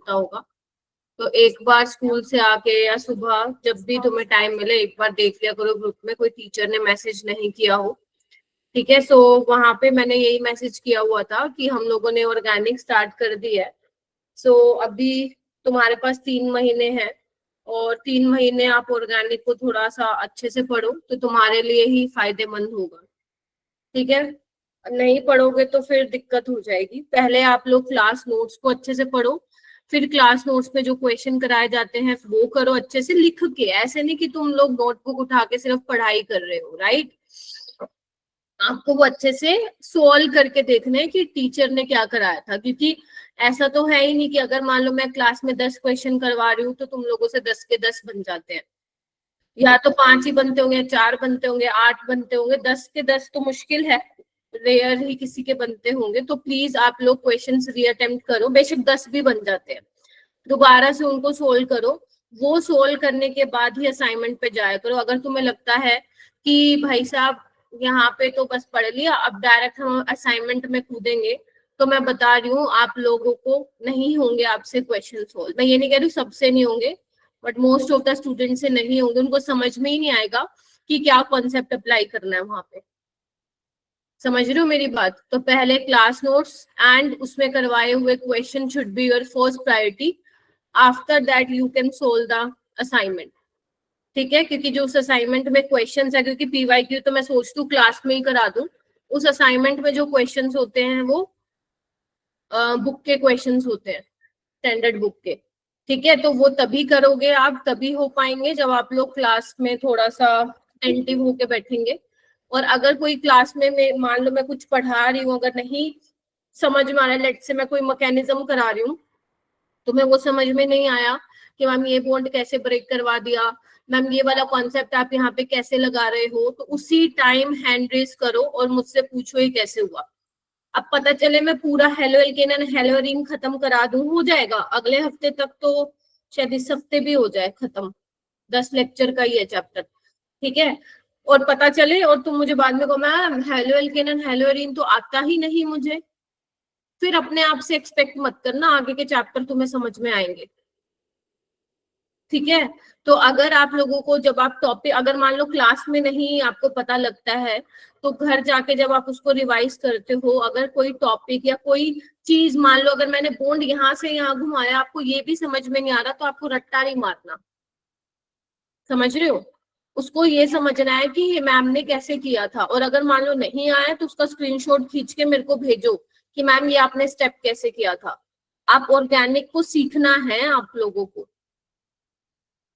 होगा। तो एक बार स्कूल से आके या सुबह जब भी तुम्हें टाइम मिले एक बार देख लिया करो ग्रुप में कोई टीचर ने मैसेज नहीं किया हो। ठीक है, सो वहां पे मैंने यही मैसेज किया हुआ था कि हम लोगों ने ऑर्गेनिक स्टार्ट कर दी है। सो अभी तुम्हारे पास 3 महीने हैं और 3 महीने आप ऑर्गेनिक को थोड़ा सा अच्छे से पढ़ो तो तुम्हारे लिए ही फायदेमंद होगा। ठीक है, नहीं पढ़ोगे तो फिर दिक्कत हो जाएगी। पहले आप लोग क्लास नोट्स को अच्छे से पढ़ो, फिर क्लास नोट्स में जो क्वेश्चन कराए जाते हैं वो करो अच्छे से लिख के। ऐसे नहीं कि तुम लोग नोटबुक उठा के सिर्फ पढ़ाई कर रहे हो, राइट। आपको वो अच्छे से सोल्व करके देखना है कि टीचर ने क्या कराया था, क्योंकि ऐसा तो है ही नहीं कि अगर मान लो मैं क्लास में 10 क्वेश्चन करवा रही हूँ तो तुम लोगों से 10 के 10 बन जाते हैं। या तो 5 ही बनते होंगे, 4 बनते होंगे, 8 बनते होंगे, 10 के 10 तो मुश्किल है, रेयर ही किसी के बनते होंगे। तो प्लीज आप लोग क्वेश्चन रीअटेम्प्ट करो, बेशक 10 भी बन जाते हैं, दोबारा से उनको सोल्व करो। वो सोल्व करने के बाद ही असाइनमेंट पे जाया करो। अगर तुम्हें लगता है कि भाई साहब यहाँ पे तो बस पढ़ लिया, अब डायरेक्ट हम असाइनमेंट में कूदेंगे, तो मैं बता रही हूँ आप लोगों को नहीं होंगे आपसे क्वेश्चन सोल्व। मैं ये नहीं कह रही हूँ सबसे नहीं होंगे, but most of the student से नहीं होंगे। उनको समझ में ही नहीं आएगा कि क्या कॉन्सेप्ट अप्लाई करना है वहां पे। समझ रहे हो मेरी बात? तो पहले क्लास नोट्स एंड उसमें करवाए हुए question should be your first priority. After that you can solve the assignment. ठीक है, क्योंकि जो उस असाइनमेंट में क्वेश्चंस है, क्योंकि पीवाईक्यू तो मैं सोचती हूँ क्लास में ही करा दूं, उस असाइनमेंट में जो क्वेश्चंस होते हैं वो बुक के क्वेश्चंस होते हैं, स्टैंडर्ड बुक के। ठीक है, तो वो तभी करोगे आप, तभी हो पाएंगे जब आप लोग क्लास में थोड़ा सा अटेंटिव होके बैठेंगे। और अगर कोई क्लास में मान लो मैं कुछ पढ़ा रही हूँ, अगर नहीं समझ में आ रहा है, लेट से मैं कोई मैकेनिज्म करा रही हूँ, तुम्हें वो समझ में नहीं आया कि मैम ये बॉन्ड कैसे ब्रेक करवा दिया, मैम ये वाला कॉन्सेप्ट आप यहाँ पे कैसे लगा रहे हो, तो उसी टाइम हैंड रेस करो और मुझसे पूछो ये कैसे हुआ। अब पता चले मैं पूरा हेलो एल्केन एंड हेलोरीन खत्म करा दूं, हो जाएगा अगले हफ्ते तक, तो शायद इस हफ्ते भी हो जाए खत्म, 10 लेक्चर का ही है चैप्टर। ठीक है, और पता चले और तुम मुझे बाद में कहो मैम हेलो एल्केन एंड हेलोरीन तो आता ही नहीं मुझे, फिर अपने आप से एक्सपेक्ट मत करना आगे के चैप्टर तुम्हें समझ में आएंगे। ठीक है, तो अगर आप लोगों को जब आप टॉपिक, अगर मान लो क्लास में नहीं आपको पता लगता है, तो घर जाके जब आप उसको रिवाइज करते हो, अगर कोई टॉपिक या कोई चीज, मान लो अगर मैंने बॉन्ड यहाँ से यहाँ घुमाया, आपको ये भी समझ में नहीं आ रहा, तो आपको रट्टा नहीं मारना। समझ रहे हो? उसको ये समझना है कि ये मैम ने कैसे किया था, और अगर मान लो नहीं आया तो उसका स्क्रीनशॉट खींच के मेरे को भेजो कि मैम ये आपने स्टेप कैसे किया था। आप ऑर्गेनिक को सीखना है आप लोगों को,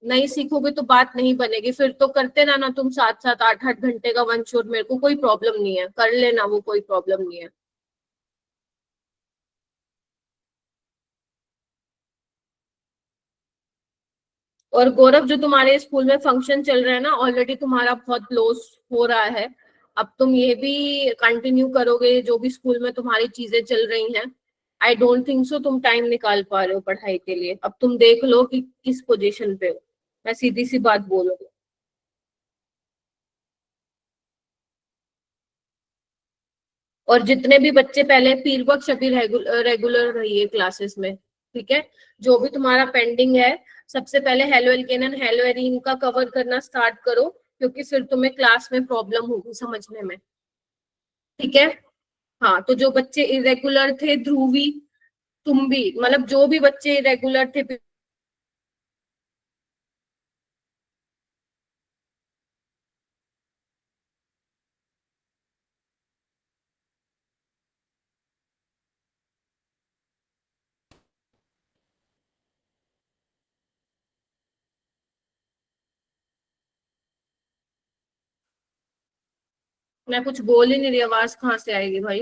नहीं सीखोगे तो बात नहीं बनेगी। फिर तो करते रहना तुम 7-7 8-8 घंटे का वन शॉट, मेरे को कोई प्रॉब्लम नहीं है, कर लेना, वो कोई प्रॉब्लम नहीं है। और गौरव, जो तुम्हारे स्कूल में फंक्शन चल रहा है ना, ऑलरेडी तुम्हारा बहुत लॉस हो रहा है, अब तुम ये भी कंटिन्यू करोगे जो भी स्कूल में तुम्हारी चीजें चल रही हैं, आई डोंट थिंक सो तुम टाइम निकाल पा रहे हो पढ़ाई के लिए। अब तुम देख लो कि किस पोजीशन पे हो, मैं सीधी सी बात बोलूंगी। और जितने भी बच्चे पहले फील्ड वर्क सभी रेगुलर रहिए क्लासेस में। ठीक है, जो भी तुम्हारा पेंडिंग है, सबसे पहले halo alkane and hello arene का कवर करना स्टार्ट करो, क्योंकि फिर तुम्हें क्लास में प्रॉब्लम होगी समझने में। ठीक है, हाँ, तो जो बच्चे इरेगुलर थे, ध्रुवी, तुम भी, मतलब जो भी बच्चे इरेगुलर थे, मैं कुछ बोल ही नहीं रही, आवाज कहाँ से आएगी भाई?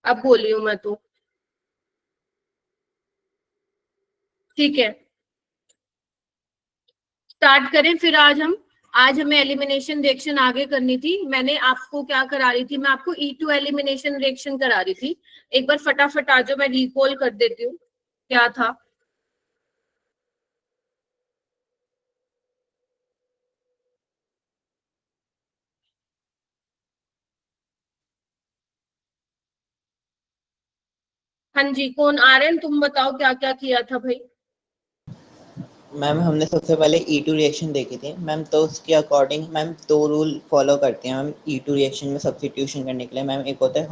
अब बोली हूँ मैं तो। ठीक है, स्टार्ट करें फिर। आज हमें एलिमिनेशन रिएक्शन आगे करनी थी। मैंने आपको क्या करा रही थी, मैं आपको E2 एलिमिनेशन रिएक्शन करा रही थी। एक बार फटाफट आ जाओ, मैं रिकॉल कर देती हूँ क्या था। हाँ जी, कौन आर्यन, तुम बताओ क्या क्या किया था भाई। मैम हमने सबसे पहले E2 रिएक्शन देखी थी मैम, तो उसके अकॉर्डिंग मैम 2 रूल फॉलो करते हैं मैम E2 रिएक्शन में सब्स्टिट्यूशन करने के लिए मैम। एक होता है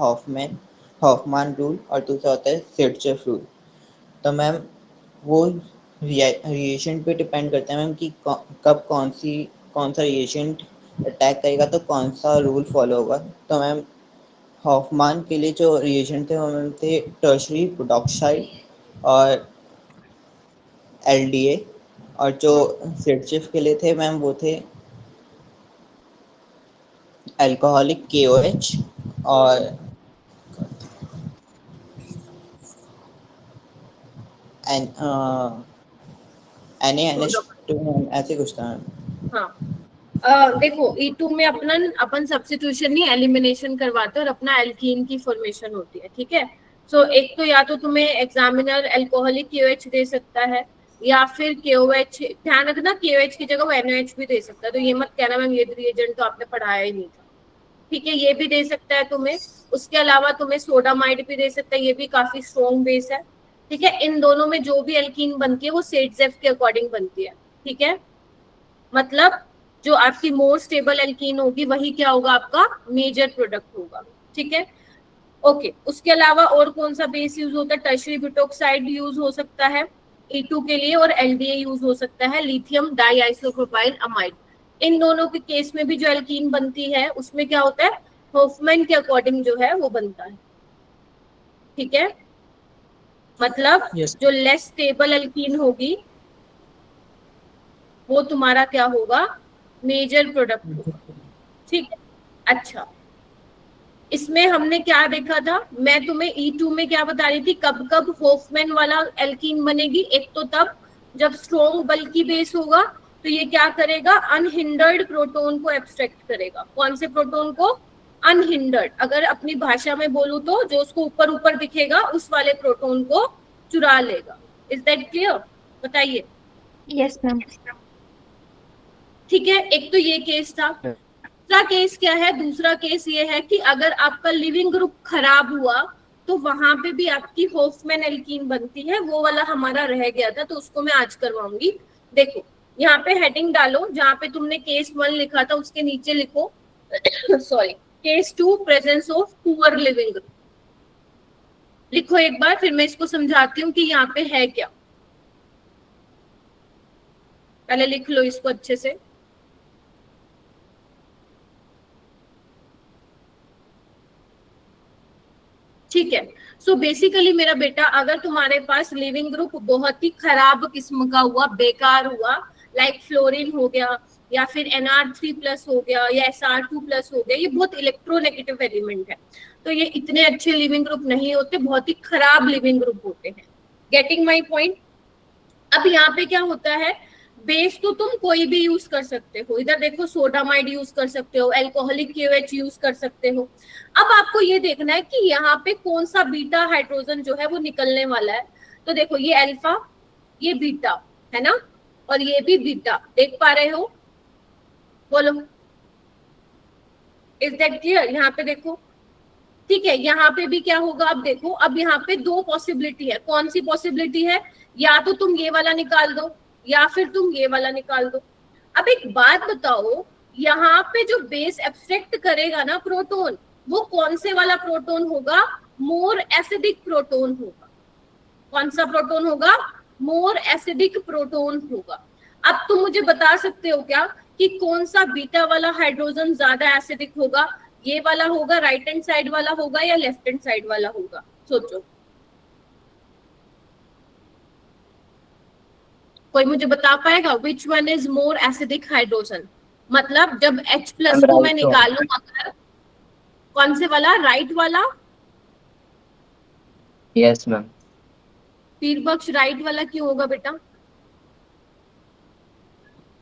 हॉफमान रूल और दूसरा होता है किरचॉफ रूल। तो मैम वो रिएशन पे डिपेंड करता है मैम कि कब कौन सा रिएशन अटैक करेगा तो कौन सा रूल फॉलो होगा। तो मैम हॉफमान के लिए जो रिएजेंट थे वो मैम थे टर्शरी बुडॉक्साइड और एलडीए, और जो किरचॉफ के लिए थे मैम वो थे अल्कोहलिक KOH और एन NaNH2 ऐसे कुछ था मैम। हाँ, देखो E2 में अपन सब्स्टिट्यूशन नहीं एलिमिनेशन करवाते और अपना एल्कीन की फॉर्मेशन होती है, ठीक है। सो एक तो या तो तुम्हें एग्जामिनर अल्कोहलिक KOH दे सकता है या फिर KOH, ध्यान रखना KOH की जगह वो NaOH भी दे सकता है, तो ये मत कहना मैम ये रिएजेंट तो आपने पढ़ाया ही नहीं था, ठीक है। ये भी दे सकता है तुम्हें। उसके अलावा तुम्हें सोडामाइड भी दे सकता है, ये भी काफी स्ट्रॉन्ग बेस है, ठीक है। इन दोनों में जो भी एल्कीन बनती है वो सेटजेफ के अकॉर्डिंग बनती है, ठीक है। मतलब जो आपकी मोर स्टेबल एल्कीन होगी वही क्या होगा, आपका मेजर प्रोडक्ट होगा, ठीक है। ओके, उसके अलावा और कौन सा बेस यूज होता है, टर्शियरी ब्यूटोक्साइड यूज हो सकता है E2 के लिए और LDA यूज हो सकता है, लिथियम डाइआइसोप्रोपाइल अमाइड। इन दोनों के केस में भी जो एल्कीन बनती है उसमें क्या होता है, हॉफमैन के अकॉर्डिंग जो है वो बनता है, ठीक है। मतलब यस। जो लेस स्टेबल एल्कीन होगी वो तुम्हारा क्या होगा, मेजर प्रोडक्ट होगा, ठीक है। अच्छा, इसमें हमने क्या देखा था, मैं तुम्हें E2 में क्या बता रही थी, कब कब होफमैन वाला एल्कीन बनेगी, एक तो तब जब स्ट्रॉन्ग बल्की बेस होगा तो ये क्या करेगा, अनहिंडर्ड प्रोटोन को एब्स्ट्रैक्ट करेगा। कौन से प्रोटोन को, अनहिंडर्ड, अगर अपनी भाषा में बोलूं तो जो उसको ऊपर ऊपर दिखेगा उस वाले प्रोटोन को चुरा लेगा। इज दैट क्लियर, बताइए। Yes ma'am. ठीक है, एक तो ये केस था। दूसरा केस क्या है, दूसरा केस ये है कि अगर आपका लिविंग ग्रुप खराब हुआ तो वहां पे भी आपकी होफमैन एल्कीन बनती है, वो वाला हमारा रह गया था तो उसको मैं आज करवाऊंगी। देखो यहाँ पे हेडिंग डालो, जहाँ पे तुमने केस 1 लिखा था उसके नीचे लिखो sorry, case 2 presence of poor leaving group लिखो एक बार, फिर मैं इसको समझाती हूँ कि यहाँ पे है क्या। पहले लिख लो इसको अच्छे से। ठीक है, सो बेसिकली मेरा बेटा, अगर तुम्हारे पास लिविंग ग्रुप बहुत ही खराब किस्म का हुआ, बेकार हुआ, लाइक फ्लोरीन हो गया या फिर NR3+ हो गया या SR2+ हो गया, ये बहुत इलेक्ट्रोनेगेटिव एलिमेंट है, तो ये इतने अच्छे लिविंग ग्रुप नहीं होते, बहुत ही खराब लिविंग ग्रुप होते हैं। Getting my point. अब यहाँ पे क्या होता है, बेस तो तुम कोई भी यूज कर सकते हो, इधर देखो सोडामाइड यूज कर सकते हो, अल्कोहलिक KOH यूज कर सकते हो। अब आपको ये देखना है कि यहाँ पे कौन सा बीटा हाइड्रोजन जो है वो निकलने वाला है। तो देखो ये अल्फा, ये बीटा है ना, और ये भी बीटा, देख पा रहे हो, बोलो। इज दैट क्लियर, यहाँ पे देखो, ठीक है। यहाँ पे भी क्या होगा, अब देखो, अब यहाँ पे दो पॉसिबिलिटी है, कौन सी पॉसिबिलिटी है, या तो तुम ये वाला निकाल दो या फिर तुम ये वाला निकाल दो। अब एक बात बताओ, यहाँ पे जो बेस एब्स्ट्रैक्ट करेगा ना प्रोटोन, वो कौन से वाला प्रोटोन होगा, मोर एसिडिक प्रोटोन होगा। कौन सा प्रोटोन होगा, मोर एसिडिक प्रोटोन होगा। अब तुम मुझे बता सकते हो क्या कि कौन सा बीटा वाला हाइड्रोजन ज्यादा एसिडिक होगा, ये वाला होगा, राइट हैंड साइड वाला होगा या लेफ्ट हैंड साइड वाला होगा, सोचो। कोई मुझे बता पाएगा, विच one is more acidic hydrogen, मतलब जब H+ को मैं निकालू, अगर कौन से वाला, राइट वाला। Yes ma'am. पीर बख्श, राइट वाला क्यों होगा बेटा,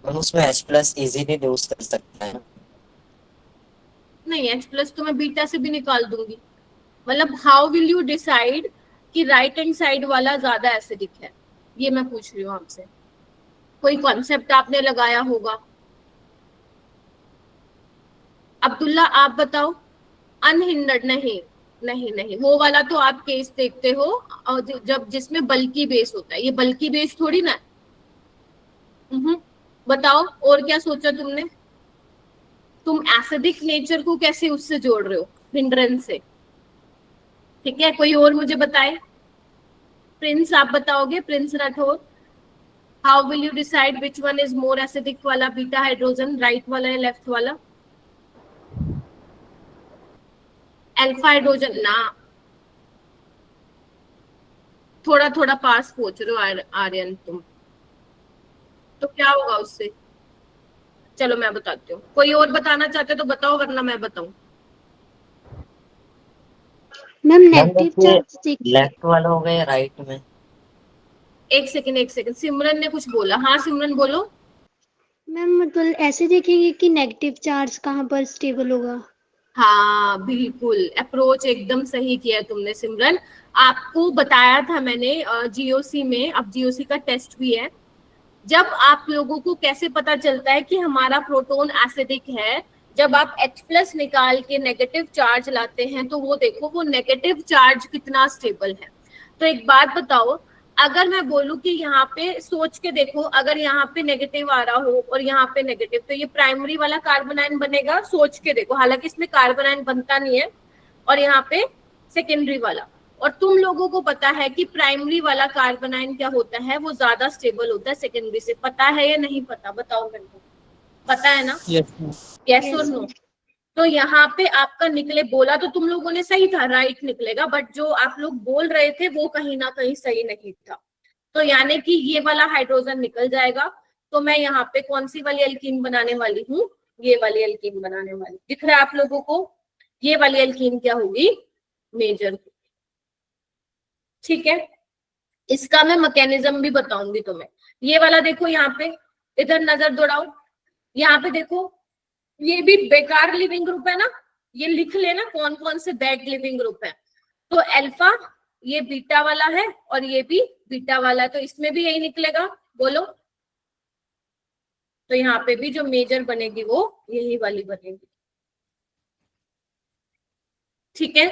हम उसमें H+ इजीली यूज कर सकते हैं। नहीं H+ तो मैं बीटा से भी निकाल दूंगी। मतलब हाउ विल यू डिसाइड कि राइट हैंड साइड वाला ज्यादा एसिडिक है, ये मैं पूछ रही हूँ आपसे, कोई कॉन्सेप्ट आपने लगाया होगा। अब्दुल्ला आप बताओ। अनहिंडर्ड नहीं, नहीं नहीं, वो वाला तो आप केस देखते हो और जब जिसमें बल्कि बेस होता है, ये बल्कि बेस थोड़ी ना है। बताओ और क्या सोचा तुमने? तुम एसिडिक नेचर को कैसे उससे जोड़ रहे हो, हिंड्रेंस से? ठीक है, कोई और मुझे बताए। प्रिंस आप बताओगे, Prince Rathore. How will you decide which one is more acidic वाला बीटा हाइड्रोजन, राइट वाला या लेफ्ट वाला? अल्फा हाइड्रोजन ना, थोड़ा थोड़ा पास पहुंच रहे हो आर्यन तुम। तो क्या होगा उससे? चलो मैं बताती हूँ, कोई और बताना चाहते तो बताओ वरना मैं बताऊं। मैम मैम नेगेटिव देखिए, चार्ज देखिए। लेफ्ट वाला हो गया राइट में। एक सेकंड एक सेकंड, सिमरन ने कुछ बोला। हाँ सिमरन बोलो। मैम मतलब ऐसे देखेंगे कि नेगेटिव चार्ज कहाँ पर स्टेबल होगा। हाँ बिल्कुल, अप्रोच एकदम सही किया तुमने सिमरन। आपको बताया था मैंने जीओसी में, अब जीओसी का टेस्ट भी है। जब आप लोगों को कैसे पता चलता है कि हमारा प्रोटॉन एसिडिक है, जब आप H प्लस निकाल के नेगेटिव चार्ज लाते हैं तो वो देखो वो नेगेटिव चार्ज कितना स्टेबल है। तो एक बात बताओ, अगर मैं बोलूं कि यहाँ पे सोच के देखो, अगर यहाँ पे नेगेटिव आ रहा हो और यहाँ पे नेगेटिव, तो ये प्राइमरी वाला कार्बोनाइन बनेगा? सोच के देखो, हालांकि इसमें कार्बोनाइन बनता नहीं है। और यहाँ पे सेकेंडरी वाला। और तुम लोगों को पता है कि प्राइमरी वाला कार्बोनाइन क्या होता है, वो ज्यादा स्टेबल होता है सेकेंडरी से। पता है या नहीं पता, बताओ मेरे को। पता है ना? यस और नो? तो यहाँ पे आपका निकले, बोला तो तुम लोगों ने सही था, राइट निकलेगा, बट जो आप लोग बोल रहे थे वो कहीं ना कहीं सही नहीं था। तो यानी कि ये वाला हाइड्रोजन निकल जाएगा। तो मैं यहाँ पे कौन सी वाली एल्कीन बनाने वाली हूँ? ये वाली एल्कीन बनाने वाली। दिख रहा है आप लोगों को? ये वाली एल्कीन क्या होगी? मेजर। ठीक है, इसका मैं मैकेनिज्म भी बताऊंगी तुम्हें। ये वाला देखो यहाँ पे, इधर नजर दौड़ाओ, यहाँ पे देखो, ये भी बेकार लिविंग ग्रुप है ना। ये लिख लेना कौन कौन से बैड लिविंग ग्रुप है। तो अल्फा ये बीटा वाला है और ये भी बीटा वाला है, तो इसमें भी यही निकलेगा। बोलो। तो यहाँ पे भी जो मेजर बनेगी वो यही वाली बनेगी। ठीक है,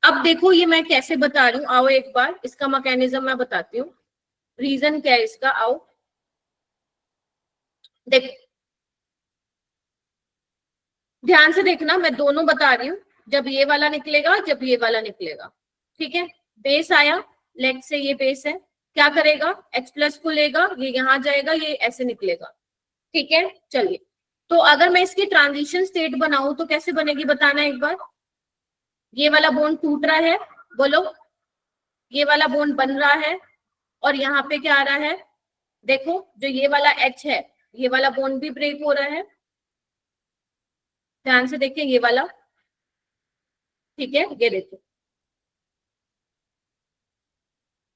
अब देखो ये मैं कैसे बता रही हूँ, आओ एक बार इसका मैकेनिज्म मैं बताती हूँ। रीजन क्या है इसका, आओ देखो, ध्यान से देखना, मैं दोनों बता रही हूँ। जब ये वाला निकलेगा, जब ये वाला निकलेगा, ठीक है। बेस आया, लेग से ये बेस है, क्या करेगा? H प्लस को लेगा, ये यहाँ जाएगा, ये ऐसे निकलेगा। ठीक है, चलिए। तो अगर मैं इसकी ट्रांजिशन स्टेट बनाऊं तो कैसे बनेगी, बताना एक बार। ये वाला बॉन्ड टूट रहा है, बोलो। ये वाला बॉन्ड बन रहा है और यहाँ पे क्या आ रहा है? देखो, जो ये वाला H है, ये वाला बॉन्ड भी ब्रेक हो रहा है। ध्यान से देखिए ये वाला, ठीक है, ये देखो।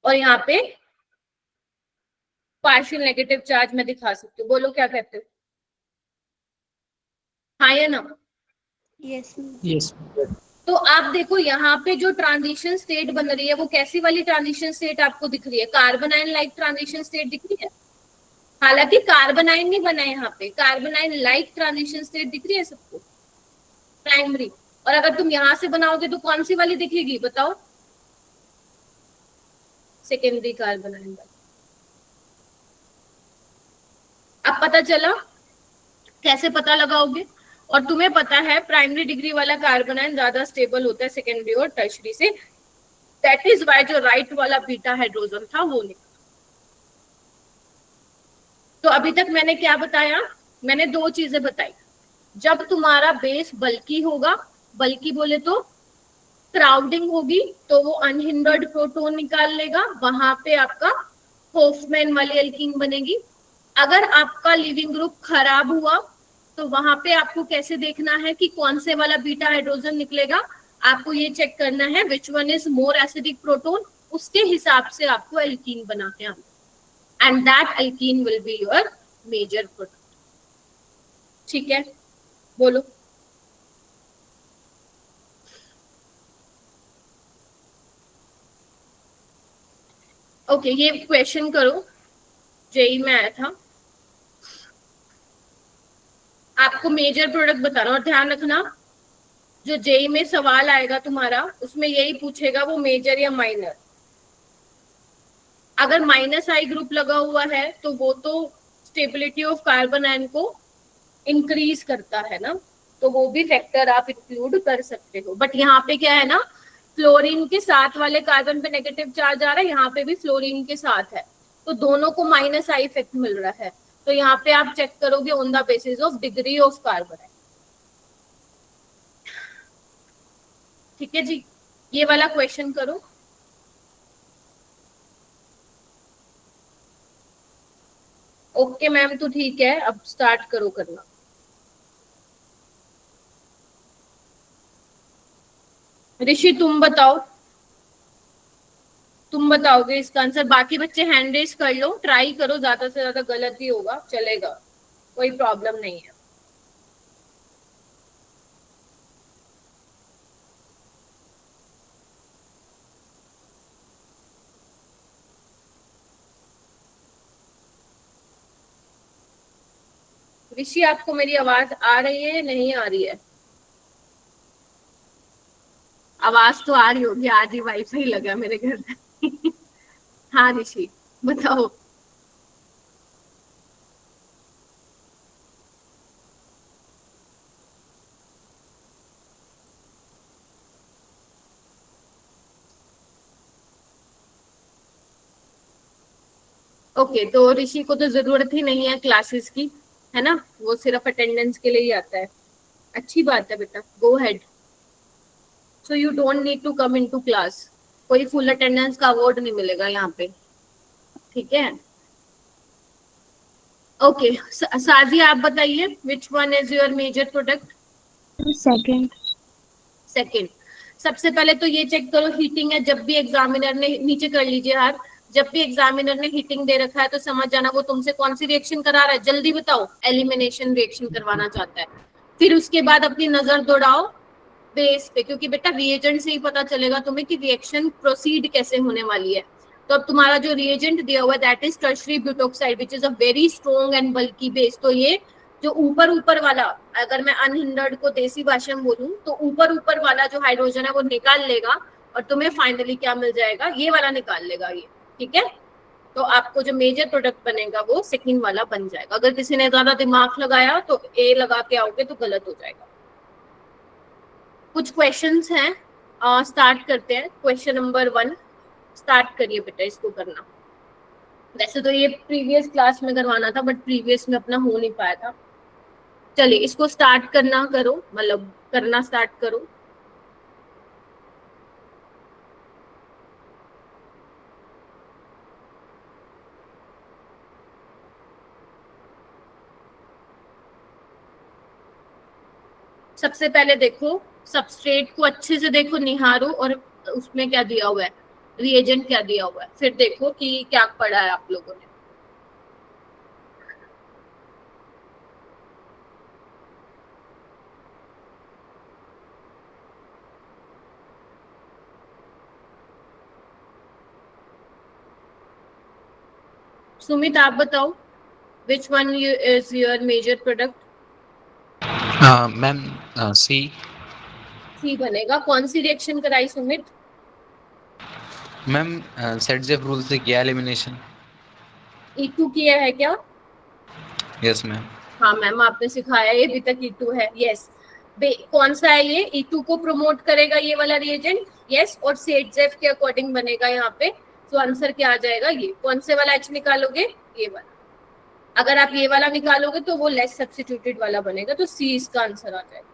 और यहाँ पे पार्शियल नेगेटिव चार्ज मैं दिखा सकती हूँ, बोलो क्या कहते हो? हाँ या ना? यस यस तो आप देखो यहाँ पे जो ट्रांजिशन स्टेट बन रही है वो कैसी वाली ट्रांजिशन स्टेट आपको दिख रही है? कार्बोनाइन लाइक ट्रांजिशन स्टेट दिख रही है। हालांकि कार्बोनाइन नहीं बना है यहाँ पे, कार्बोनाइन लाइक ट्रांजिशन स्टेट दिख रही है सबको, प्राइमरी। और अगर तुम यहाँ से बनाओगे तो कौन सी वाली दिखेगी, बताओ? सेकेंडरी कार्बोनाइन वाली। अब पता चला कैसे पता लगाओगे? और तुम्हें पता है प्राइमरी डिग्री वाला कार्बोनाइन ज्यादा स्टेबल होता है सेकेंडरी और टर्शरी से। दैट इज वाई जो राइट वाला बीटा हाइड्रोजन था वो निकला। तो अभी तक मैंने क्या बताया? मैंने दो चीजें बताई। जब तुम्हारा बेस बल्की होगा, बल्की बोले तो क्राउडिंग होगी, तो वो अनहिंडर्ड प्रोटॉन निकाल लेगा, वहां पे आपका होफमैन वाली एल्कीन बनेगी। अगर आपका लिविंग ग्रुप खराब हुआ तो वहां पे आपको कैसे देखना है कि कौन से वाला बीटा हाइड्रोजन निकलेगा? आपको ये चेक करना है which one is more acidic proton, उसके हिसाब से आपको एल्कीन बना के आना, and that alkene will be your major product. ठीक है, बोलो। ओके, ये क्वेश्चन करो, जेई में आया था। आपको मेजर प्रोडक्ट बताना, और ध्यान रखना जो जेई में सवाल आएगा तुम्हारा उसमें यही पूछेगा वो मेजर या माइनर। अगर माइनस आई ग्रुप लगा हुआ है तो वो तो स्टेबिलिटी ऑफ कार्बन आयन को इंक्रीज करता है ना, तो वो भी फैक्टर आप इंक्लूड कर सकते हो। बट यहाँ पे क्या है ना, फ्लोरीन के साथ वाले कार्बन पे नेगेटिव चार्ज आ रहा है, यहाँ पे भी फ्लोरीन के साथ है, तो दोनों को माइनस आई इफेक्ट मिल रहा है। तो यहाँ पे आप चेक करोगे on the basis of degree of carbon. ठीक है जी, ये वाला क्वेश्चन करो। ओके मैम, तो ठीक है, अब स्टार्ट करो करना। ऋषि तुम बताओ, तुम बताओगे इसका आंसर। बाकी बच्चे हैंड रेस कर लो, ट्राई करो, ज्यादा से ज्यादा गलत ही होगा, चलेगा, कोई प्रॉब्लम नहीं है। ऋषि आपको मेरी आवाज आ रही है नहीं आ रही है? आवाज तो आ रही होगी, आज ही वाईफाई लगा मेरे घर में। हाँ ऋषि बताओ। ओके तो ऋषि को तो जरूरत ही नहीं है क्लासेस की, है ना, वो सिर्फ अटेंडेंस के लिए ही आता है। अच्छी बात है बेटा, go ahead. So you don't need to come into class, कोई फुल अटेंडेंस का अवार्ड नहीं मिलेगा यहाँ पे, ठीक है। ओके साजी आप बताइए, which one is your major product? Second. Second. सबसे पहले तो ये चेक करो हीटिंग है, जब भी एग्जामिनर ने, नीचे कर लीजिए यार, जब भी एग्जामिनर ने हीटिंग दे रखा है तो समझ जाना वो तुमसे कौन सी रिएक्शन करा रहा है, जल्दी बताओ। एलिमिनेशन रिएक्शन करवाना चाहता है। फिर उसके बाद अपनी नजर दौड़ाओ बेस पे, क्योंकि बेटा रिएजेंट से ही पता चलेगा तुम्हें कि रिएक्शन प्रोसीड कैसे होने वाली है। तो अब तुम्हारा जो रिएजेंट दिया हुआ है that is tertiary butoxide which is a very strong and bulky base. तो ये जो ऊपर ऊपर वाला, अगर मैं अनहिंडर्ड को देसी भाषा में बोलूं तो ऊपर ऊपर वाला जो हाइड्रोजन है वो निकाल लेगा और तुम्हें फाइनली क्या मिल जाएगा, ये वाला निकाल लेगा ये, ठीक है। तो आपको जो मेजर प्रोडक्ट बनेगा वो सेकंड वाला बन जाएगा। अगर किसी ने ज्यादा दिमाग लगाया तो ए लगा के आओगे तो गलत हो जाएगा। कुछ क्वेश्चंस हैं, स्टार्ट करते हैं। क्वेश्चन नंबर 1 स्टार्ट करिए बेटा, इसको करना। वैसे तो ये प्रीवियस क्लास में करवाना था बट प्रीवियस में अपना हो नहीं पाया था। चलिए इसको स्टार्ट करना करो, मतलब करना स्टार्ट करो। सबसे पहले देखो सबस्ट्रेट को अच्छे से देखो, निहारो, और उसमें क्या दिया हुआ है, रिएजेंट क्या दिया हुआ है, फिर देखो कि क्या पढ़ा है आप लोगों ने। सुमित आप बताओ, which one is your major product? Ma'am C. C बनेगा। कौन सी रिएक्शन कराई सुमित? मैम सेटजेफ रूल से किया एलिमिनेशन। E2 किया है क्या? Yes ma'am. हाँ मैम आपने सिखाया, ये अभी तक E2 है। यस, कौन सा है ये? E2 को प्रमोट करेगा ये वाला रिएजेंट। यस, और सेटजेफ के अकॉर्डिंग बनेगा यहाँ पे। तो आंसर क्या आ जाएगा? ये। कौन से वाला H निकालोगे? ये वाला। अगर आप ये वाला निकालोगे तो वो लेस सब्स्टिट्यूटेड वाला बनेगा, तो सी इसका आंसर आ जाएगा।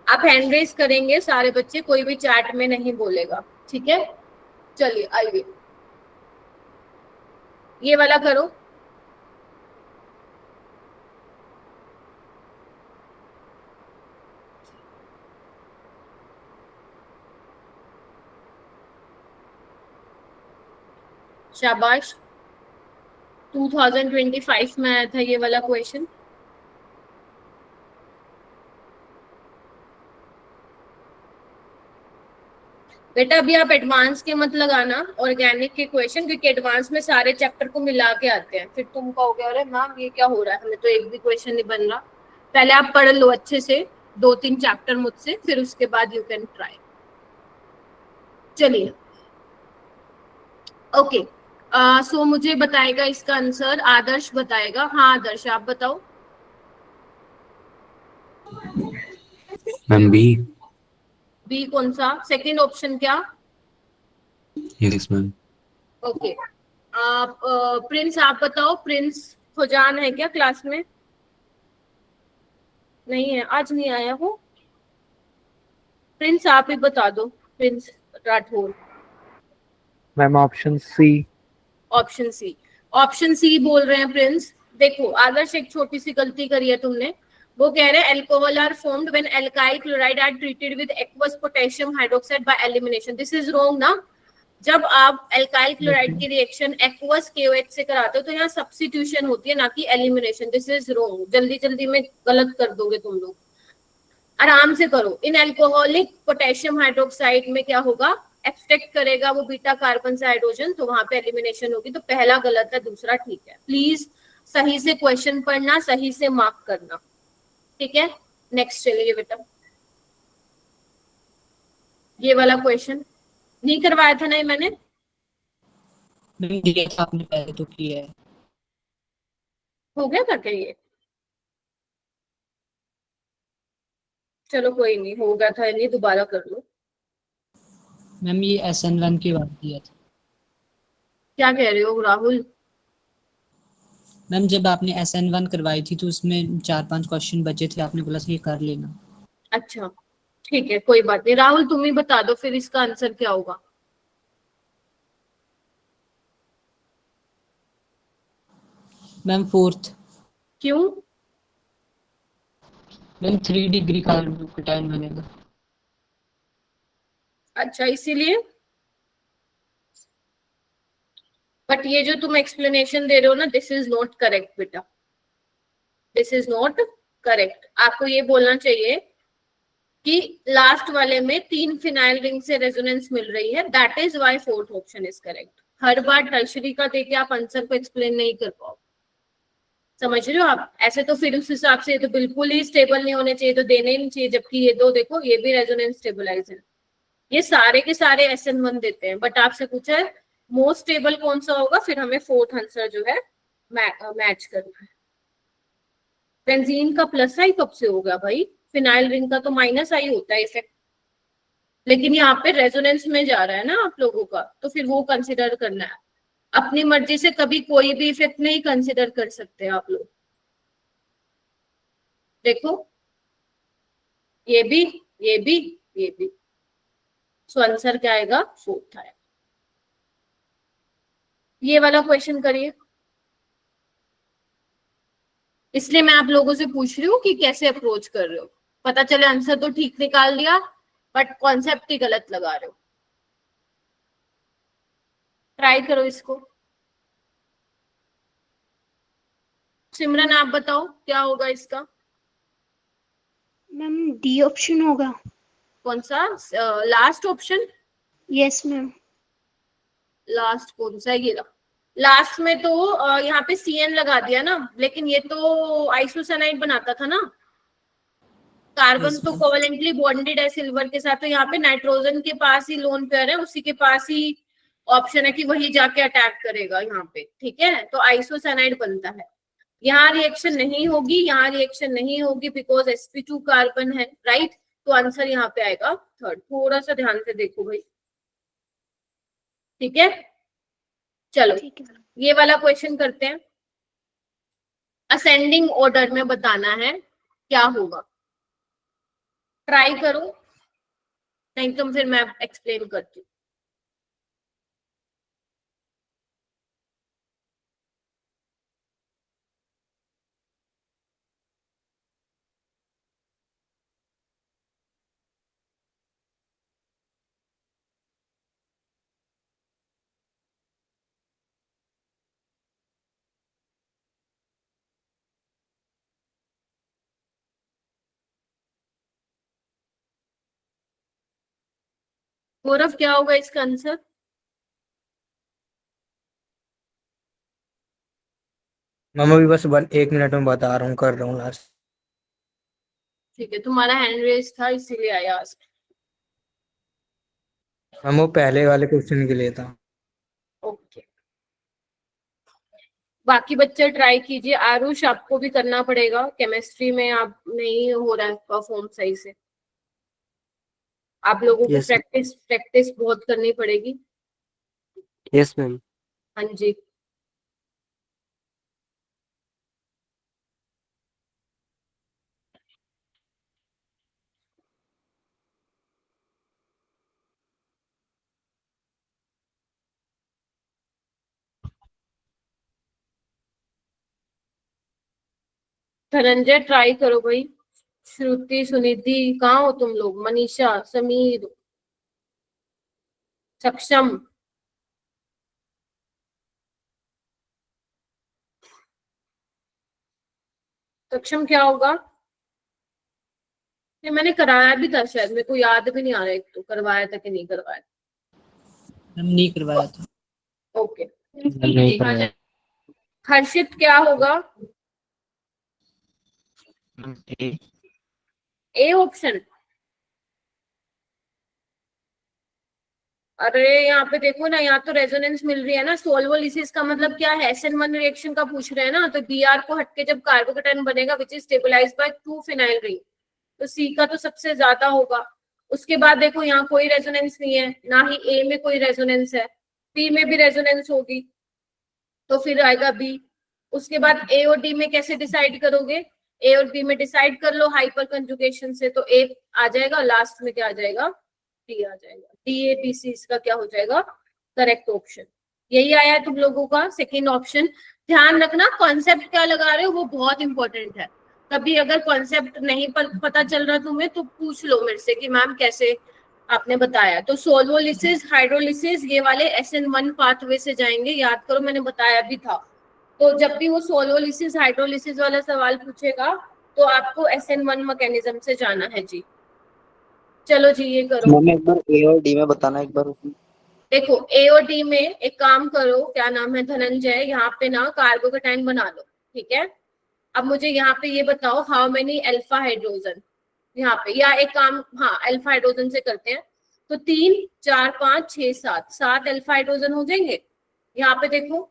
आप हैंड रेस करेंगे सारे बच्चे, कोई भी चैट में नहीं बोलेगा, ठीक है। चलिए आइए, ये वाला करो। शाबाश, 2025 में आया था ये वाला क्वेश्चन। बेटा अभी आप एडवांस के मत लगाना ऑर्गेनिक के क्वेश्चन, क्योंकि एडवांस में सारे चैप्टर को मिला के आते हैं, फिर तुम कहोगे अरे मैम ये क्या हो रहा है, हमें तो एक भी क्वेश्चन नहीं बन रहा। पहले आप पढ़ लो अच्छे से, 2-3 चैप्टर मुझसे, फिर उसके बाद यू कैन ट्राई। चलिए ओके। सो मुझे बताएगा इसका आंसर, आदर्श बताएगा। हाँ आदर्श आप बताओ। Ma'am B. बी कौन सा, सेकंड ऑप्शन क्या? Yes ma'am. ओके आप प्रिंस आप बताओ। प्रिंस खुजान है क्या क्लास में? नहीं है, आज नहीं आया वो। प्रिंस आप ही बता दो, Prince Rathore. Ma'am option C. Option C, option C बोल रहे हैं प्रिंस। देखो आदर्श एक छोटी सी गलती करी है तुमने। वो कह रहे हैं alcohol are formed when alkyl chloride are treated with aqueous potassium hydroxide by elimination. This is wrong ना। जब आप अल्काइल क्लोराइड की रिएक्शन एक्वस KOH से कराते हो तो यहाँ सब्स्टिट्यूशन होती है, ना कि एलिमिनेशन। This is wrong. जल्दी जल्दी में गलत कर दोगे तुम लोग, आराम से करो। इन अल्कोहलिक पोटेशियम हाइड्रोक्साइड में क्या होगा, एक्सट्रैक्ट करेगा वो बीटा कार्बन से हाइड्रोजन, तो वहां पे एलिमिनेशन होगी। तो पहला गलत है, दूसरा ठीक है। प्लीज सही से क्वेश्चन पढ़ना, सही से मार्क करना, ठीक है। नेक्स्ट चलिए बेटा, ये वाला क्वेश्चन नहीं करवाया था ना ये मैंने? नहीं दिया था आपने, पहले तो किया है। हो गया था क्या ये? चलो कोई नहीं, हो गया था नहीं, दोबारा कर लो। मैम ये SN1 की बात किया था। क्या कह रहे हो राहुल? मैम जब आपने SN1 करवाई थी तो उसमें 4-5 क्वेश्चन बचे थे, आपने बोला था ये कर लेना। अच्छा ठीक है, कोई बात नहीं। राहुल तुम ही बता दो फिर इसका आंसर क्या होगा। Ma'am fourth. क्यों? मैम 3 डिग्री कार्बोकेटाइन बनेगा। अच्छा इसीलिए। बट ये जो तुम एक्सप्लेनेशन दे रहे हो ना, दिस इज नॉट करेक्ट बेटा, दिस इज नॉट करेक्ट। आपको ये बोलना चाहिए कि लास्ट वाले में 3 फिनाइल रिंग से रेजोनेंस मिल रही है, that is why fourth option is correct. Her bar tertiary का देके आप आंसर को एक्सप्लेन नहीं कर पाओ, समझ रहे हो आप? ऐसे तो फिर उस हिसाब से तो बिल्कुल ही स्टेबल नहीं होने चाहिए, तो देने ही नहीं चाहिए। जबकि ये दो देखो, ये भी रेजोनेंस स्टेबलाइजर, ये सारे के सारे SN1 देते हैं। बट आपसे पूछा है मोस्ट स्टेबल कौन सा होगा, फिर हमें फोर्थ आंसर जो है मैच करना है। बेंजीन का प्लस आई कब से होगा भाई? फिनाइल रिंग का तो माइनस आई होता है इफेक्ट, लेकिन यहाँ पे रेजोनेंस में जा रहा है ना आप लोगों का, तो फिर वो कंसिडर करना है। अपनी मर्जी से कभी कोई भी इफेक्ट नहीं कंसिडर कर सकते आप लोग। देखो ये भी, ये भी, ये भी। सो आंसर क्या आएगा? फोर्थ आएगा। ये वाला क्वेश्चन करिए। इसलिए मैं आप लोगों से पूछ रही हूँ कि कैसे अप्रोच कर रहे हो। पता चले आंसर तो ठीक निकाल दिया बट कॉन्सेप्ट ही गलत लगा रहे हो। ट्राई करो इसको। सिमरन आप बताओ क्या होगा इसका? मैम डी ऑप्शन होगा। कौन सा last option? Yes ma'am. Last कौन सा है? ये लास्ट में तो यहाँ पे CN लगा दिया ना, लेकिन ये तो आइसोसाइनाइड बनाता था ना। कार्बन तो कोवेलेंटली बॉन्डेड है सिल्वर के साथ, तो यहाँ पे नाइट्रोजन के पास ही लोन पेयर है, उसी के पास ही ऑप्शन है कि वही जाके अटैक करेगा यहाँ पे, ठीक है। तो आइसोसाइनाइड बनता है। यहाँ रिएक्शन नहीं होगी, यहाँ रिएक्शन नहीं होगी बिकॉज sp2 कार्बन है, राइट। तो आंसर यहाँ पे आएगा थर्ड। थोड़ा सा ध्यान से देखो भाई, ठीक है। चलो ठीक है। ये वाला क्वेश्चन करते हैं। असेंडिंग ऑर्डर में बताना है क्या होगा। ट्राई करो, नहीं तो फिर मैं एक्सप्लेन करती हूँ। गौरव क्या होगा इसका आंसर? मैम अभी बस 1 मिनट में बता रहा हूँ, कर रहा हूँ लास्ट। ठीक है, तुम्हारा हैंड रेज था इसीलिए आया आस्क। मैम वो पहले वाले क्वेश्चन के लिए था। ओके, बाकी बच्चे ट्राई कीजिए। आरुष आपको भी करना पड़ेगा, केमिस्ट्री में आप नहीं हो रहा है परफॉर्म सही से। आप लोगों को Yes. प्रैक्टिस बहुत करनी पड़ेगी। Yes ma'am. हाँ जी, धनंजय ट्राई करो भाई। श्रुति, सुनिधि, कहाँ हो तुम लोग? मनीषा, समीर, सक्षम, सक्षम क्या होगा? ये मैंने कराया भी था शायद, मेरे को याद भी नहीं आ रहा है, तो करवाया था कि नहीं करवाया। हम नहीं करवाया था। ओके, नहीं करवाया। हर्षित क्या होगा? A option. अरे यहाँ पे देखो ना, यहाँ तो रेजोनेंस मिल रही है ना। सोल्वोलिसिस का मतलब क्या है? SN1 रिएक्शन का पूछ रहे हैं ना, तो Br को हटके जब कार्बोकेटाइन बनेगा which is stabilised by 2 phenyl ring, तो C का तो सबसे ज्यादा होगा। उसके बाद देखो यहाँ कोई रेजोनेंस नहीं है, ना ही A में कोई रेजोनेंस है, B में भी रेजोनेंस होगी, तो फिर आएगा B। उसके बाद A और D में कैसे डिसाइड करोगे? A और B में डिसाइड कर लो हाइपर कंजुगेशन से, तो A आ जाएगा, लास्ट में क्या आ जाएगा? डी आ जाएगा। DABC इसका क्या हो जाएगा? Correct option. यही आया है तुम लोगों का सेकेंड ऑप्शन। ध्यान रखना कॉन्सेप्ट क्या लगा रहे हो वो बहुत इंपॉर्टेंट है। कभी अगर कॉन्सेप्ट नहीं पता चल रहा तुम्हें तो पूछ लो मेरे से कि मैम कैसे आपने बताया। तो सोल्वोलिसिस, हाइड्रोलिसिस ये वाले SN1 पाथवे से जाएंगे, याद करो मैंने बताया भी था। तो जब भी वो सोल्वोलिसिस हाइड्रोलिसिस वाला सवाल पूछेगा तो आपको SN1 मैकेनिज्म से जाना है जी। चलो जी ये करो। मैम एक बार ए और डी में बताना एक बार। देखो A और D में एक काम करो, क्या नाम है धनंजय, यहाँ पे ना कार्बोकेटाइन बना लो, ठीक है। अब मुझे यहाँ पे ये बताओ हाउ मेनी अल्फा हाइड्रोजन यहाँ पे, या एक काम, हाँ अल्फा हाइड्रोजन से करते हैं। तो 3 4 5 6 7 7 अल्फा हाइड्रोजन हो जाएंगे। यहाँ पे देखो,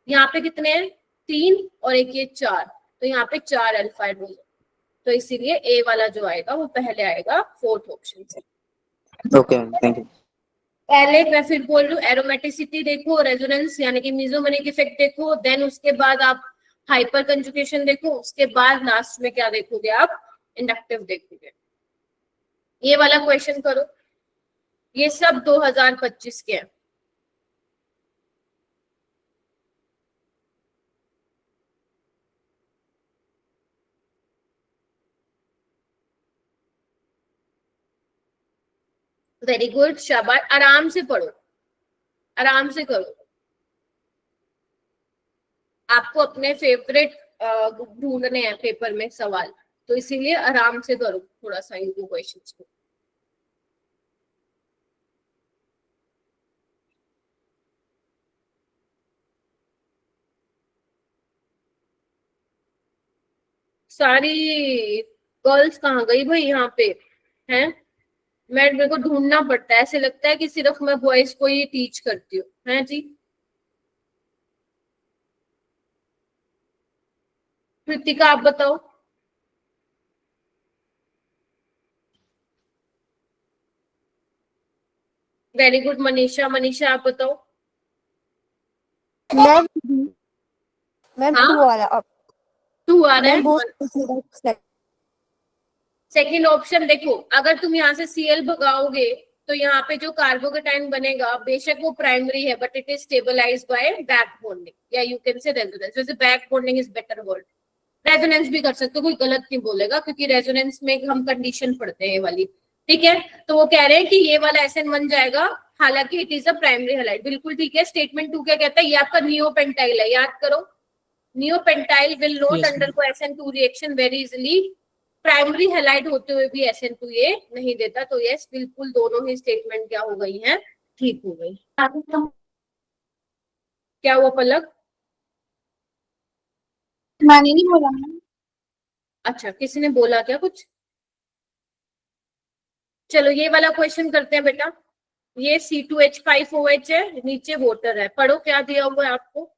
यहाँ पे कितने हैं? 3 और एक ये 4, तो यहाँ पे 4 अल्फा हाइड्रोजन, तो इसीलिए A वाला जो आएगा वो पहले आएगा फोर्थ ऑप्शन से। Okay ma'am, thank you. पहले मैं फिर बोल रही हूँ एरोमेटिसिटी देखो, रेजोनेंस यानी कि मेसोमेरिक इफेक्ट देखो, देन उसके बाद आप हाइपर कंजुगेशन देखो, उसके बाद लास्ट में क्या देखोगे आप? इंडक्टिव देखोगे। ये वाला क्वेश्चन करो, ये सब 2025 के हैं। वेरी गुड, शाबाश, आराम से पढ़ो, आराम से करो। आपको अपने फेवरेट ढूंढने हैं पेपर में सवाल, तो इसीलिए आराम से करो थोड़ा सा इनको क्वेश्चंस को। सारी गर्ल्स कहाँ गई भाई यहाँ पे हैं? मेरे को ढूंढना पड़ता है, ऐसे लगता है कि सिर्फ मैं बॉयज को ही टीच करती हूँ, हैं जी। कृतिका आप बताओ। वेरी गुड मनीषा, मनीषा आप बताओ। मैम मैम हाँ? 2 आ रहा है। 2 आ रहा मैम वो है। सेकेंड ऑप्शन देखो, अगर तुम यहाँ से Cl भगाओगे तो यहाँ पे जो कार्बोकेटाइन बनेगा बेशक वो प्राइमरी है but it is stabilised by back bonding, या यू कैन से रेजोनेंस। वैसे back bonding is better word, resonance भी कर सकते हो, कोई गलत नहीं बोलेगा, क्योंकि रेजोनेंस में हम कंडीशन पढ़ते हैं ये वाली, ठीक है। तो वो कह रहे हैं कि ये वाला SN बन जाएगा, हालांकि it is a primary halide. बिल्कुल ठीक है। स्टेटमेंट 2 क्या कहता है? ये आपका नियोपेंटाइल है, याद करो। Neopentyl will not Yes, undergo SN2 reaction very easily. Primary halide होते हुए भी SN2 ये नहीं देता। तो यस, बिल्कुल दोनों ही स्टेटमेंट क्या हो गई हैं? ठीक हो गई। क्या हुआ पलक? मैंने नहीं बोला। अच्छा, किसी ने बोला क्या कुछ? चलो ये वाला क्वेश्चन करते हैं बेटा। ये C2H5OH है, नीचे वाटर है, पढ़ो क्या दिया हुआ है आपको।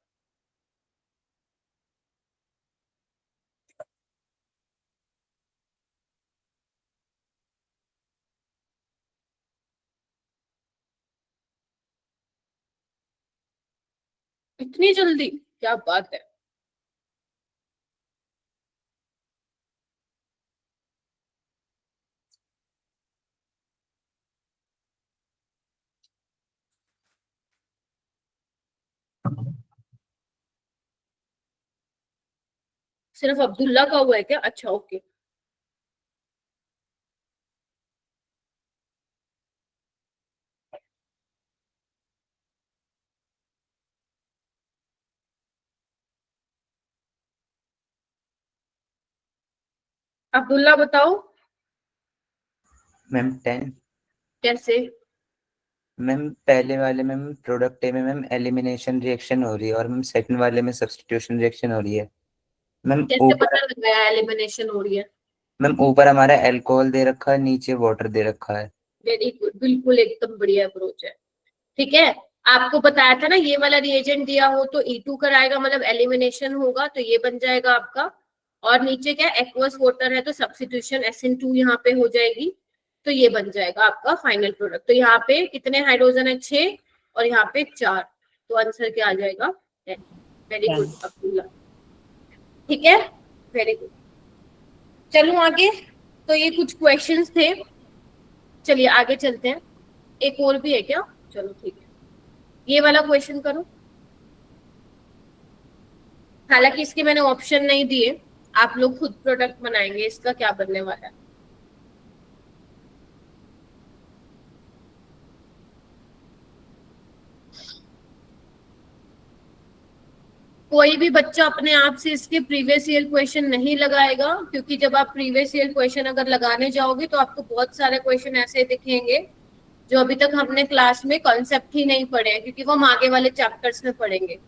इतनी जल्दी, क्या बात है। सिर्फ अब्दुल्ला का हुआ है क्या? अच्छा ओके। अब्दुल्ला बताओ मैम 10। कैसे। मैम पहले वाले मैम प्रोडक्ट ए में मैम एलिमिनेशन रिएक्शन हो रही है और मैम सेकंड वाले में सब्स्टिट्यूशन रिएक्शन हो रही है। मैम कैसे ऊपर पता लग गया एलिमिनेशन हो रही है? मैम ऊपर हमारा अल्कोहल दे रखा है, नीचे वाटर दे रखा है। वेरी गुड, बिल्कुल एकदम बढ़िया अप्रोच है। ठीक है, आपको बताया था ना ये वाला रिएजेंट दिया हो तो E2 कराएगा, मतलब एलिमिनेशन होगा, तो ये बन जाएगा आपका। और नीचे क्या एक्वस वाटर है तो सब्स्टिट्यूशन SN2 यहाँ पे हो जाएगी, तो ये बन जाएगा आपका फाइनल प्रोडक्ट। तो यहाँ पे कितने हाइड्रोजन है? 6 और यहाँ पे 4, तो आंसर क्या आ जाएगा? 10। Very good Abdullah. ठीक है, वेरी गुड। चलो आगे, तो ये कुछ क्वेश्चंस थे, चलिए आगे चलते हैं। एक और भी है क्या? चलो ठीक है, ये वाला क्वेश्चन करो। हालांकि इसके मैंने ऑप्शन नहीं दिए, आप लोग खुद प्रोडक्ट बनाएंगे इसका क्या बनने वाला है। कोई भी बच्चा अपने आप से इसके प्रीवियस ईयर क्वेश्चन नहीं लगाएगा, क्योंकि जब आप प्रीवियस ईयर क्वेश्चन अगर लगाने जाओगे तो आपको बहुत सारे क्वेश्चन ऐसे दिखेंगे जो अभी तक हमने क्लास में कॉन्सेप्ट ही नहीं पढ़े हैं, क्योंकि वो हम आगे वाले चैप्टर्स में पढ़ेंगे।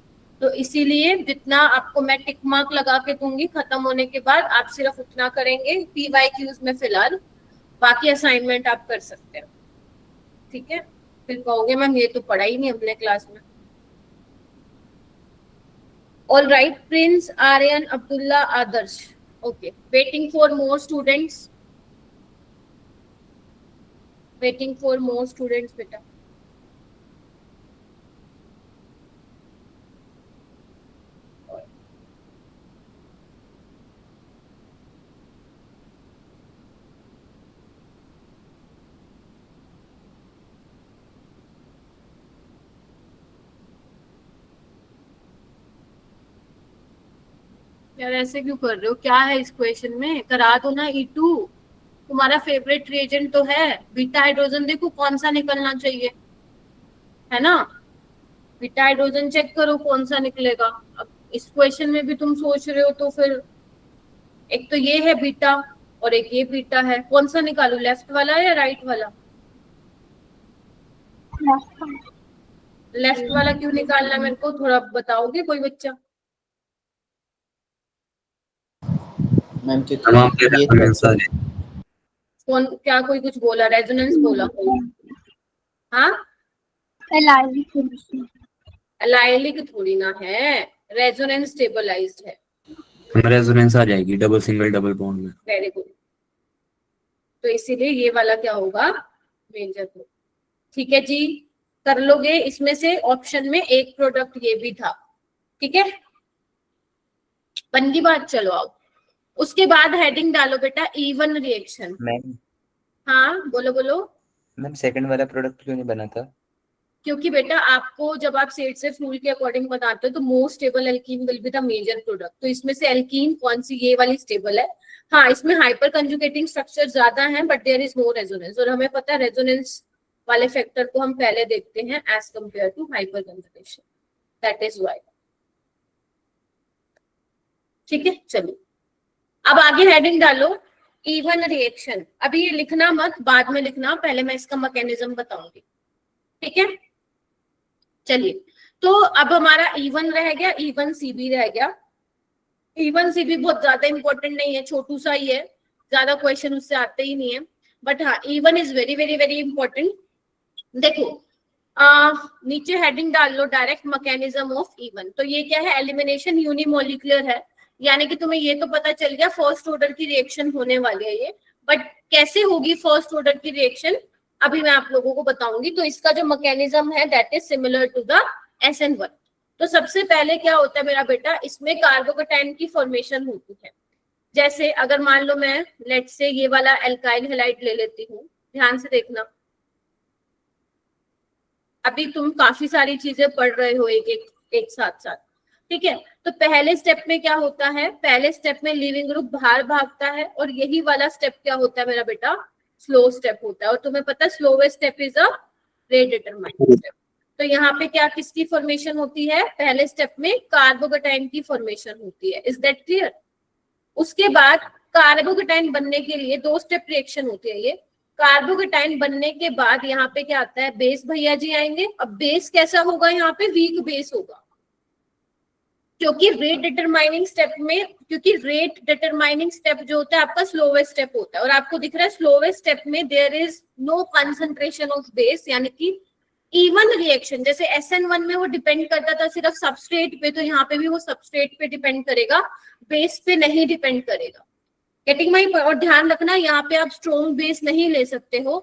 तो इसीलिए जितना आपको मैं टिक मार्क लगा के दूंगी खत्म होने के बाद, आप सिर्फ उतना करेंगे PYQs में फिलहाल, बाकी असाइनमेंट आप कर सकते हैं। ठीक है, फिर कहोगे मैम ये तो पढ़ा ही नहीं हमने क्लास में। All right, Prince, Aryan, Abdullah, Adarsh. Okay, waiting for more students. Waiting for more students, beta. यार ऐसे क्यों कर रहे हो? क्या है इस क्वेश्चन में? करा दो ना E2, तुम्हारा फेवरेट रिएजेंट तो है। बीटा हाइड्रोजन देखो कौन सा निकलना चाहिए, है ना? बीटा हाइड्रोजन चेक करो कौन सा निकलेगा। अब इस क्वेश्चन में भी तुम सोच रहे हो तो फिर एक तो ये है बीटा और एक ये बीटा है, कौन सा निकालू, लेफ्ट वाला या राइट वाला? लेफ्ट वाला क्यों निकालना, मेरे को थोड़ा बताओगे कोई बच्चा? मैम तमाम के क्योंकि ये रेफरेंस आ रहे कौन क्या, कोई कुछ बोला? रेजोनेंस बोला कोई? हाँ, एलाइलिक थोड़ी ना है, रेजोनेंस स्टेबलाइज्ड है। हैं, रेजोनेंस आ जाएगी डबल सिंगल डबल बॉन्ड में। वेरी गुड, तो इसीलिए ये वाला क्या होगा? Major group. ठीक है जी, कर लोगे। इसमें से ऑप्शन में एक प्रोडक्ट ये भी था। ठीक है, बन की बात। चलो आओ, उसके बाद हेडिंग डालो बेटा E1 रिएक्शन। मैम हाँ बोलो बोलो। मैम सेकंड वाला प्रोडक्ट क्यों नहीं बना था? क्योंकि बेटा आपको जब आप सेट से फ्लूइड के अकॉर्डिंग बताते हो तो most stable alkene will be the major product. तो इसमें से एल्कीन कौन सी, ये वाली स्टेबल है। हाँ, इसमें हाइपर कंजुगेटिंग स्ट्रक्चर ज्यादा है but there is no resonance, और हमें पता है रेजोनेंस वाले फैक्टर को हम पहले देखते हैं as compare to hyper conjugation, that is why. ठीक है, चलो अब आगे हेडिंग डालो E1 रिएक्शन। अभी ये लिखना मत, बाद में लिखना, पहले मैं इसका मैकेनिज्म बताऊंगी। ठीक है, चलिए, तो अब हमारा E1 रह गया, E1CB रह गया। इवन सी भी बहुत ज्यादा इंपॉर्टेंट नहीं है, छोटू सा ही है, ज्यादा क्वेश्चन उससे आते ही नहीं है, बट हाँ even is very very very important. देखो नीचे हेडिंग डाल लो डायरेक्ट मैकेनिज्म ऑफ इवन। तो ये क्या है, एलिमिनेशन यूनिमोलिकुलर है, यानी कि तुम्हें ये तो पता चल गया फर्स्ट ऑर्डर की रिएक्शन होने वाली है ये, बट कैसे होगी फर्स्ट ऑर्डर की रिएक्शन अभी मैं आप लोगों को बताऊंगी। तो इसका जो मैकेनिज्म है that is similar to the SN1। तो सबसे पहले क्या होता है मेरा बेटा, इसमें कार्बोकेटाइन की फॉर्मेशन होती है। जैसे अगर मान लो मैं लेट से ये वाला एल्काइल हैलाइड ले लेती हूँ, ध्यान से देखना, अभी तुम काफी सारी चीजें पढ़ रहे हो एक साथ साथ, ठीक है। तो पहले स्टेप में क्या होता है, पहले स्टेप में लिविंग ग्रुप बाहर भागता है, और यही वाला स्टेप क्या होता है मेरा बेटा, स्लो स्टेप होता है। और तुम्हें पता है slowest step is a rate determining step. तो यहाँ पे क्या किसकी फॉर्मेशन होती है, पहले स्टेप में कार्बोकेटाइन की फॉर्मेशन होती है। Is that clear? उसके बाद कार्बोकेटाइन बनने के लिए 2 स्टेप रिएक्शन होती है। ये कार्बोकेटाइन बनने के बाद यहाँ पे क्या आता है, बेस भैया जी आएंगे। अब बेस कैसा होगा, यहाँ पे वीक बेस होगा, क्योंकि रेट डिटरमाइनिंग स्टेप में, क्योंकि रेट डिटरमाइनिंग स्टेप जो होता है आपका स्लोवेस्ट स्टेप होता है, और आपको दिख रहा है स्लोवेस्ट स्टेप में there is no concentration of base, यानी कि इवन रिएक्शन। जैसे SN1 में वो डिपेंड करता था सिर्फ सबस्ट्रेट पे, तो यहाँ पे भी वो सबस्ट्रेट पे डिपेंड करेगा, बेस पे नहीं डिपेंड करेगा। Getting my? और ध्यान रखना यहाँ पे आप स्ट्रॉन्ग बेस नहीं ले सकते हो,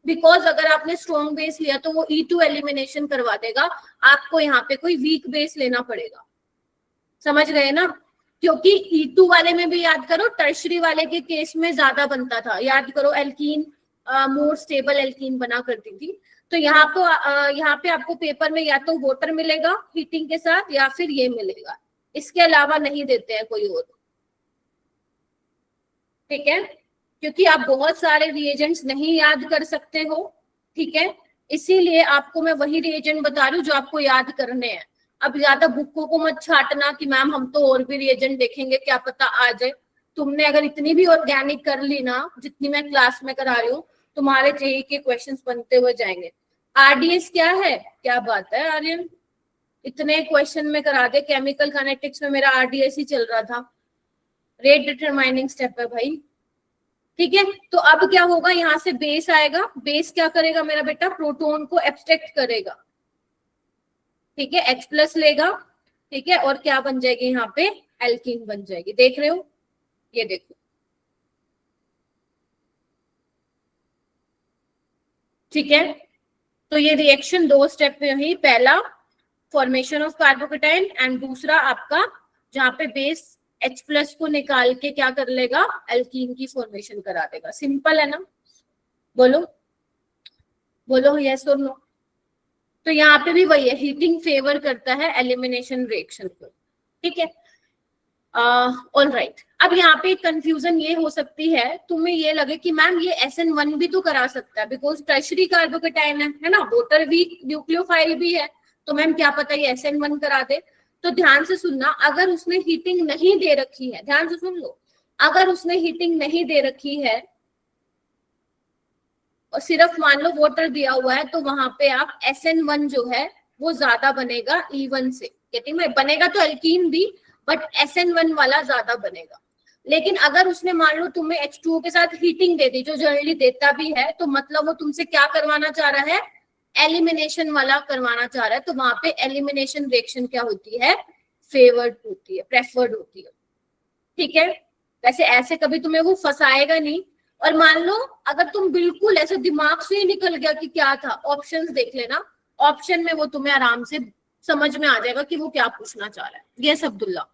बिकॉज अगर आपने स्ट्रॉन्ग बेस लिया तो वो E2 एलिमिनेशन करवा देगा, आपको यहाँ पे कोई वीक बेस लेना पड़ेगा। समझ गए ना? क्योंकि E2 वाले में भी याद करो, टर्शरी वाले के केस में ज्यादा बनता था, याद करो एल्कीन मोर स्टेबल एल्कीन बना करती थी। तो यहाँ पे आपको पेपर में या तो वाटर मिलेगा हीटिंग के साथ, या फिर ये मिलेगा, इसके अलावा नहीं देते हैं कोई और, ठीक है। क्योंकि आप बहुत सारे रिएजेंट्स नहीं याद कर सकते हो, ठीक है, इसीलिए आपको मैं वही रिएजेंट बता रही हूँ जो आपको याद करने हैं। अब ज्यादा बुकों को मत छाटना कि मैम हम तो और भी रिएजेंट देखेंगे, क्या पता आ जाए। तुमने अगर इतनी भी ऑर्गेनिक कर ली ना, जितनी मैं क्लास में करा रही हूँ, तुम्हारे जेईई के क्वेश्चंस बनते हुए जाएंगे। RDS क्या है, क्या बात है आर्यन, इतने क्वेश्चन में करा दे। केमिकल काइनेटिक्स में मेरा RDS ही चल रहा था, रेट डिटरमाइनिंग स्टेप है भाई, ठीक है। तो अब क्या होगा, यहाँ से बेस आएगा, बेस क्या करेगा मेरा बेटा, प्रोटॉन को एब्स्ट्रैक्ट करेगा, ठीक है, H+ लेगा, ठीक है, और क्या बन जाएगी यहाँ पे, एल्कीन बन जाएगी। देख रहे हो, ये देखो, ठीक है। तो ये रिएक्शन 2 स्टेप में हुई, पहला फॉर्मेशन ऑफ कार्बोकेटाइन, एंड दूसरा आपका जहाँ पे बेस H+ को निकाल के क्या कर लेगा, एल्कीन की फॉर्मेशन करा देगा। सिंपल है ना? बोलो बोलो यस और नो। तो यहाँ पे भी वही है, हीटिंग फेवर करता है एलिमिनेशन रिएक्शन को, ठीक है। ऑलराइट, अब यहाँ पे कंफ्यूजन ये हो सकती है, तुम्हें ये लगे कि मैम ये SN1 भी तो करा सकता है, बिकॉज टर्शरी कार्बोकेटाइन है ना, वोटर वीक न्यूक्लियोफाइल भी है, तो मैम क्या पता ये SN1 करा दे। तो ध्यान से सुनना, अगर उसने हीटिंग नहीं दे रखी है, ध्यान से सुन लो, अगर उसने हीटिंग नहीं दे रखी है और सिर्फ मान लो वाटर दिया हुआ है, तो वहां पे आप SN1 जो है वो ज्यादा बनेगा E1 से। गेटिंग में? बनेगा तो एल्कीन भी, बट SN1 वाला ज्यादा बनेगा। लेकिन अगर उसने मान लो तुम्हें H2O के साथ हीटिंग दे दी, जो जनरली देता भी है, तो मतलब वो तुमसे क्या करवाना चाह रहा है, एलिमिनेशन वाला करवाना चाह रहा है। तो वहां पे एलिमिनेशन रिएक्शन क्या होती है, फेवर्ड होती है, प्रेफर्ड होती है, ठीक है। वैसे ऐसे कभी तुम्हें वो फंसाएगा नहीं। और मान लो अगर तुम बिल्कुल ऐसे दिमाग से ही निकल गया कि क्या था, ऑप्शंस देख लेना, ऑप्शन में वो तुम्हें आराम से समझ में आ जाएगा कि वो क्या पूछना चाह रहा है। यस अब्दुल्ला?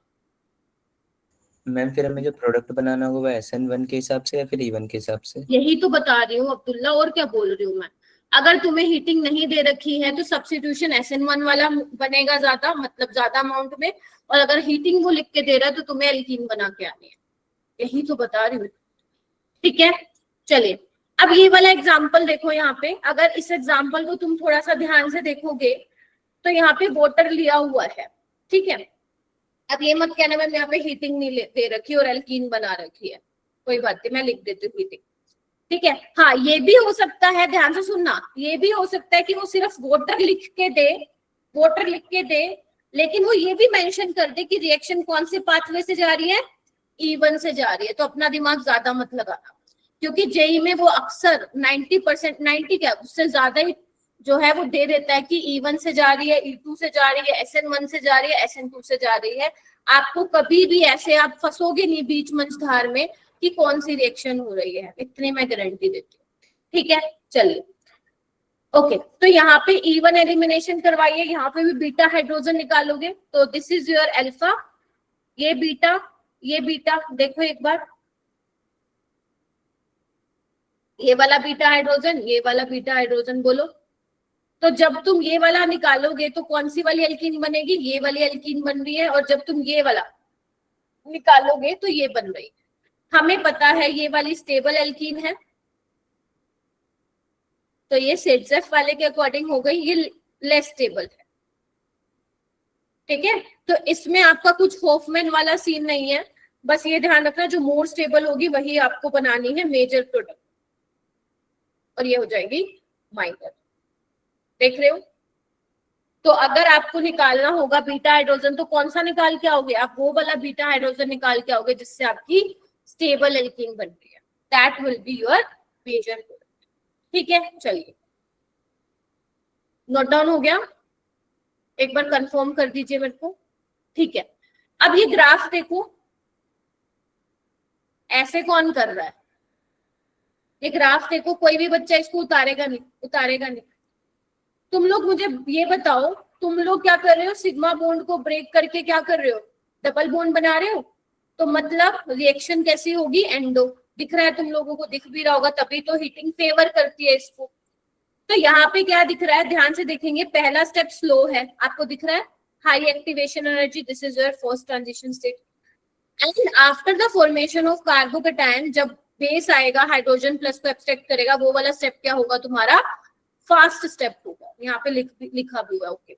मैम फिर हमें जो प्रोडक्ट बनाना होगा वो SN1 के हिसाब से या फिर E1 के हिसाब से? यही तो बता रही हूँ अब्दुल्ला, और क्या बोल रही हूँ मैं। अगर तुम्हें हीटिंग नहीं दे रखी है तो सब्स्टिट्यूशन SN1 वाला बनेगा ज्यादा, मतलब ज्यादा अमाउंट में, और अगर हीटिंग वो लिख के दे रहा है तो तुम्हें एल्कीन बना के आनी है। यही तो बता रही हूँ, ठीक है। चलिए अब ये वाला एग्जाम्पल देखो, यहाँ पे अगर इस एग्जाम्पल को तुम थोड़ा सा ध्यान से देखोगे तो यहाँ पे वाटर लिया हुआ है, ठीक है। अब ये मत कहना मैम यहाँ पे हीटिंग नहीं दे रखी और एल्कीन बना रखी है, कोई बात नहीं, मैं लिख देती हूँ हीटिंग, ठीक है। हाँ, ये भी हो सकता है, ध्यान से सुनना, ये भी हो सकता है कि वो सिर्फ वाटर लिख के दे, वाटर लिख के दे, लेकिन वो ये भी मेंशन कर दे कि रिएक्शन कौन से पाथवे से जा रही है, E1 से जा रही है। तो अपना दिमाग ज्यादा मत लगाना, क्योंकि जेई में वो अक्सर 90%, 90 क्या उससे ज्यादा ही जो है वो दे देता है कि E1 से जा रही है, E2 से जा रही है, SN1 से जा रही है, SN2 से जा रही है। आपको कभी भी ऐसे आप फंसोगे नहीं बीच मंझधार में कि कौन सी रिएक्शन हो रही है, इतनी मैं गारंटी देती हूँ। ठीक है, चलिए ओके। तो यहाँ पे E1 एलिमिनेशन करवाइए, यहाँ पे भी बीटा हाइड्रोजन निकालोगे तो दिस इज योर अल्फा, ये बीटा, देखो एक बार, ये वाला बीटा हाइड्रोजन, ये वाला बीटा हाइड्रोजन, बोलो। तो जब तुम ये वाला निकालोगे तो कौन सी वाली एल्कीन बनेगी, ये वाली एल्कीन बन रही है, और जब तुम ये वाला निकालोगे तो ये बन रही है। हमें पता है ये वाली स्टेबल एल्कीन है, तो ये सेट्जेफ वाले के अकॉर्डिंग हो गई, ये लेस स्टेबल है। ठीक है, तो इसमें आपका कुछ होफमैन वाला सीन नहीं है, बस ये ध्यान रखना जो मोर स्टेबल होगी वही आपको बनानी है मेजर प्रोडक्ट, और ये हो जाएगी माइनर। देख रहे हो? तो अगर आपको निकालना होगा बीटा हाइड्रोजन तो कौन सा निकाल के आओगे आप, वो वाला बीटा हाइड्रोजन निकाल के आओगे जिससे आपकी स्टेबल एल्कीन बन रही है, that will be your major product. ठीक है, चलिए नोट डाउन हो गया, एक बार कंफर्म कर दीजिए मेरे को। ठीक है, अब ये ग्राफ देखो, ऐसे कौन कर रहा है, ये ग्राफ देखो, कोई भी बच्चा इसको उतारेगा नहीं। तुम लोग मुझे ये बताओ, तुम लोग क्या कर रहे हो, सिग्मा बॉन्ड को ब्रेक करके क्या कर रहे हो, डबल बॉन्ड बना रहे हो। तो मतलब रिएक्शन कैसी होगी, एंडो। दिख रहा है तुम लोगों को, दिख भी रहा होगा, तभी तो हीटिंग फेवर करती है इसको। तो यहाँ पे क्या दिख रहा है, ध्यान से देखेंगे, पहला स्टेप स्लो है, आपको दिख रहा है high activation energy, this is your first transition state. And after the formation of carbocation, जब बेस आएगा हाइड्रोजन प्लस को एब्स्ट्रैक्ट करेगा, वो वाला स्टेप क्या होगा तुम्हारा, फास्ट स्टेप होगा। यहाँ पे लिखा भी हुआ, ओके,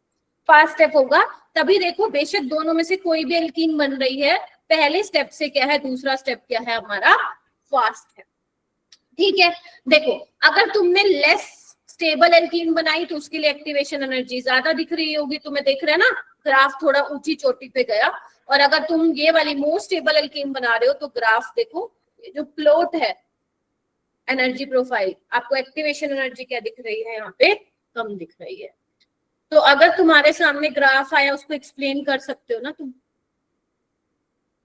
फास्ट स्टेप होगा। तभी देखो, बेशक दोनों में से कोई भी एल्कीन बन रही है, पहले स्टेप से क्या है, दूसरा स्टेप क्या है हमारा, फास्ट है। ठीक है, देखो अगर तुमने लेस स्टेबल एल्कीन बनाई तो उसके लिए एक्टिवेशन एनर्जी ज्यादा दिख रही होगी, तुम्हें देख रहे हैं ना, ग्राफ थोड़ा ऊंची चोटी पे गया। और अगर तुम ये वाली मोस्ट स्टेबल एल्कीन बना रहे हो तो ग्राफ देखो, ये जो प्लॉट है एनर्जी प्रोफाइल, आपको एक्टिवेशन एनर्जी क्या दिख रही है, यहाँ पे कम दिख रही है। तो अगर तुम्हारे सामने ग्राफ आया, उसको एक्सप्लेन कर सकते हो ना तुम,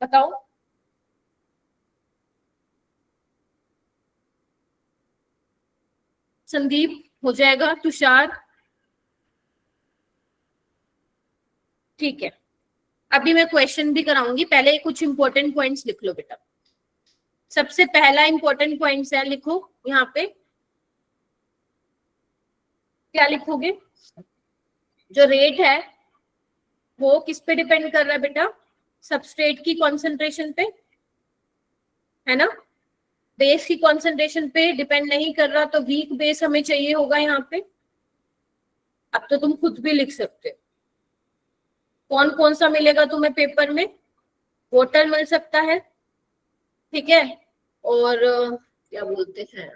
बताओ। संदीप हो जाएगा, तुषार, ठीक है। अभी मैं क्वेश्चन भी कराऊंगी, पहले कुछ इंपॉर्टेंट पॉइंट्स लिख लो बेटा। सबसे पहला इंपॉर्टेंट पॉइंट है, लिखो यहाँ पे, क्या लिखोगे, जो रेट है वो किस पे डिपेंड कर रहा है बेटा, सबस्ट्रेट की कॉन्सेंट्रेशन पे, है ना, बेस की कॉन्सेंट्रेशन पे डिपेंड नहीं कर रहा। तो वीक बेस हमें चाहिए होगा यहाँ पे। अब तो तुम खुद भी लिख सकते हो, कौन कौन सा मिलेगा तुम्हें पेपर में, वाटर मिल सकता है, ठीक है, और क्या बोलते हैं,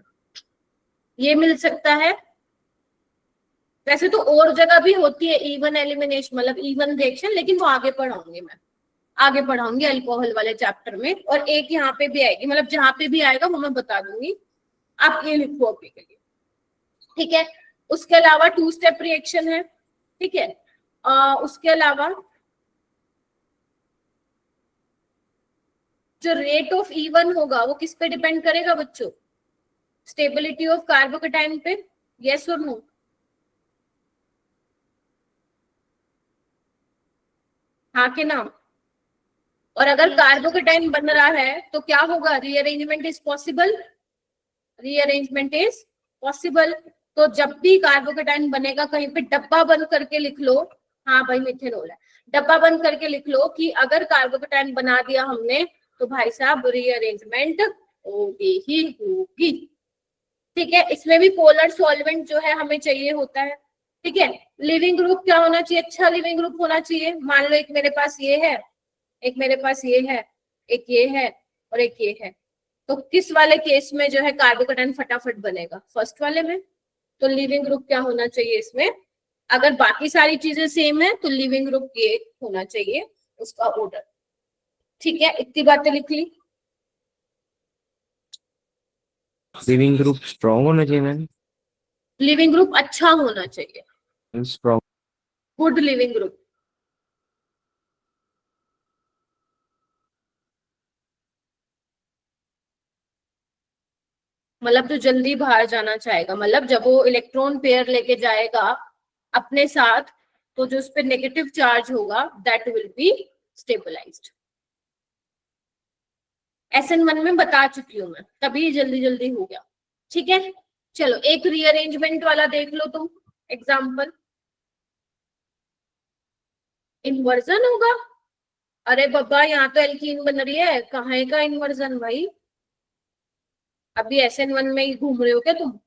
ये मिल सकता है। वैसे तो और जगह भी होती है इवन एलिमिनेशन, मतलब इवन रिएक्शन, लेकिन वो आगे पढ़ाऊंगी मैं, आगे पढ़ाऊंगी अल्कोहल वाले चैप्टर में। और एक यहाँ पे भी आएगी, मतलब जहां पे भी आएगा वो मैं बता दूंगी, आप ये लिखो अभी के लिए, ठीक है। उसके अलावा 2 स्टेप रिएक्शन है, ठीक है। उसके अलावा जो रेट ऑफ E1 होगा वो किस पे डिपेंड करेगा बच्चों, स्टेबिलिटी ऑफ कार्बोकेटाइन पे, यस और नो, हाँ के नाम। और अगर कार्बोकेटाइन बन रहा है तो क्या होगा, rearrangement is possible, rearrangement is possible. तो जब भी कार्बोकेटाइन बनेगा कहीं पे डब्बा बंद करके लिख लो, हाँ भाई मिथेनॉल है, डब्बा बंद करके लिख लो कि अगर कार्बोकेटाइन बना दिया हमने तो भाई साहब रीअरेंजमेंट होगी ही होगी, ठीक है। इसमें भी पोलर सॉल्वेंट जो है हमें चाहिए होता है, ठीक है। लिविंग ग्रुप क्या होना चाहिए, अच्छा लिविंग ग्रुप होना चाहिए। मान लो एक मेरे पास ये है, एक मेरे पास ये है, एक ये है और एक ये है, तो किस वाले केस में जो है कार्बोकेटाइन फटाफट बनेगा, फर्स्ट वाले में। तो लिविंग ग्रुप क्या होना चाहिए इसमें, अगर बाकी सारी चीजें सेम है तो लिविंग ग्रुप ये होना चाहिए उसका ऑर्डर। ठीक है, इतनी बातें लिख ली। लिविंग ग्रुप स्ट्रॉन्ग होना चाहिए मैम। लिविंग ग्रुप अच्छा होना चाहिए, स्ट्रॉन्ग। Good leaving group. मतलब जो जल्दी बाहर जाना चाहेगा, मतलब जब वो इलेक्ट्रॉन पेयर लेके जाएगा अपने साथ तो जो उस पर नेगेटिव चार्ज होगा that will be stabilised. SN1 में बता चुकी हूं मैं, तभी जल्दी जल्दी हो गया। ठीक है, चलो एक रीअरेंजमेंट वाला देख लो तुम एग्जाम्पल। इन्वर्जन होगा? अरे बाबा यहाँ तो एल्कीन बन रही है, कहाँ का इन्वर्जन भाई? अभी SN1 में ही घूम रहे हो क्या तुम?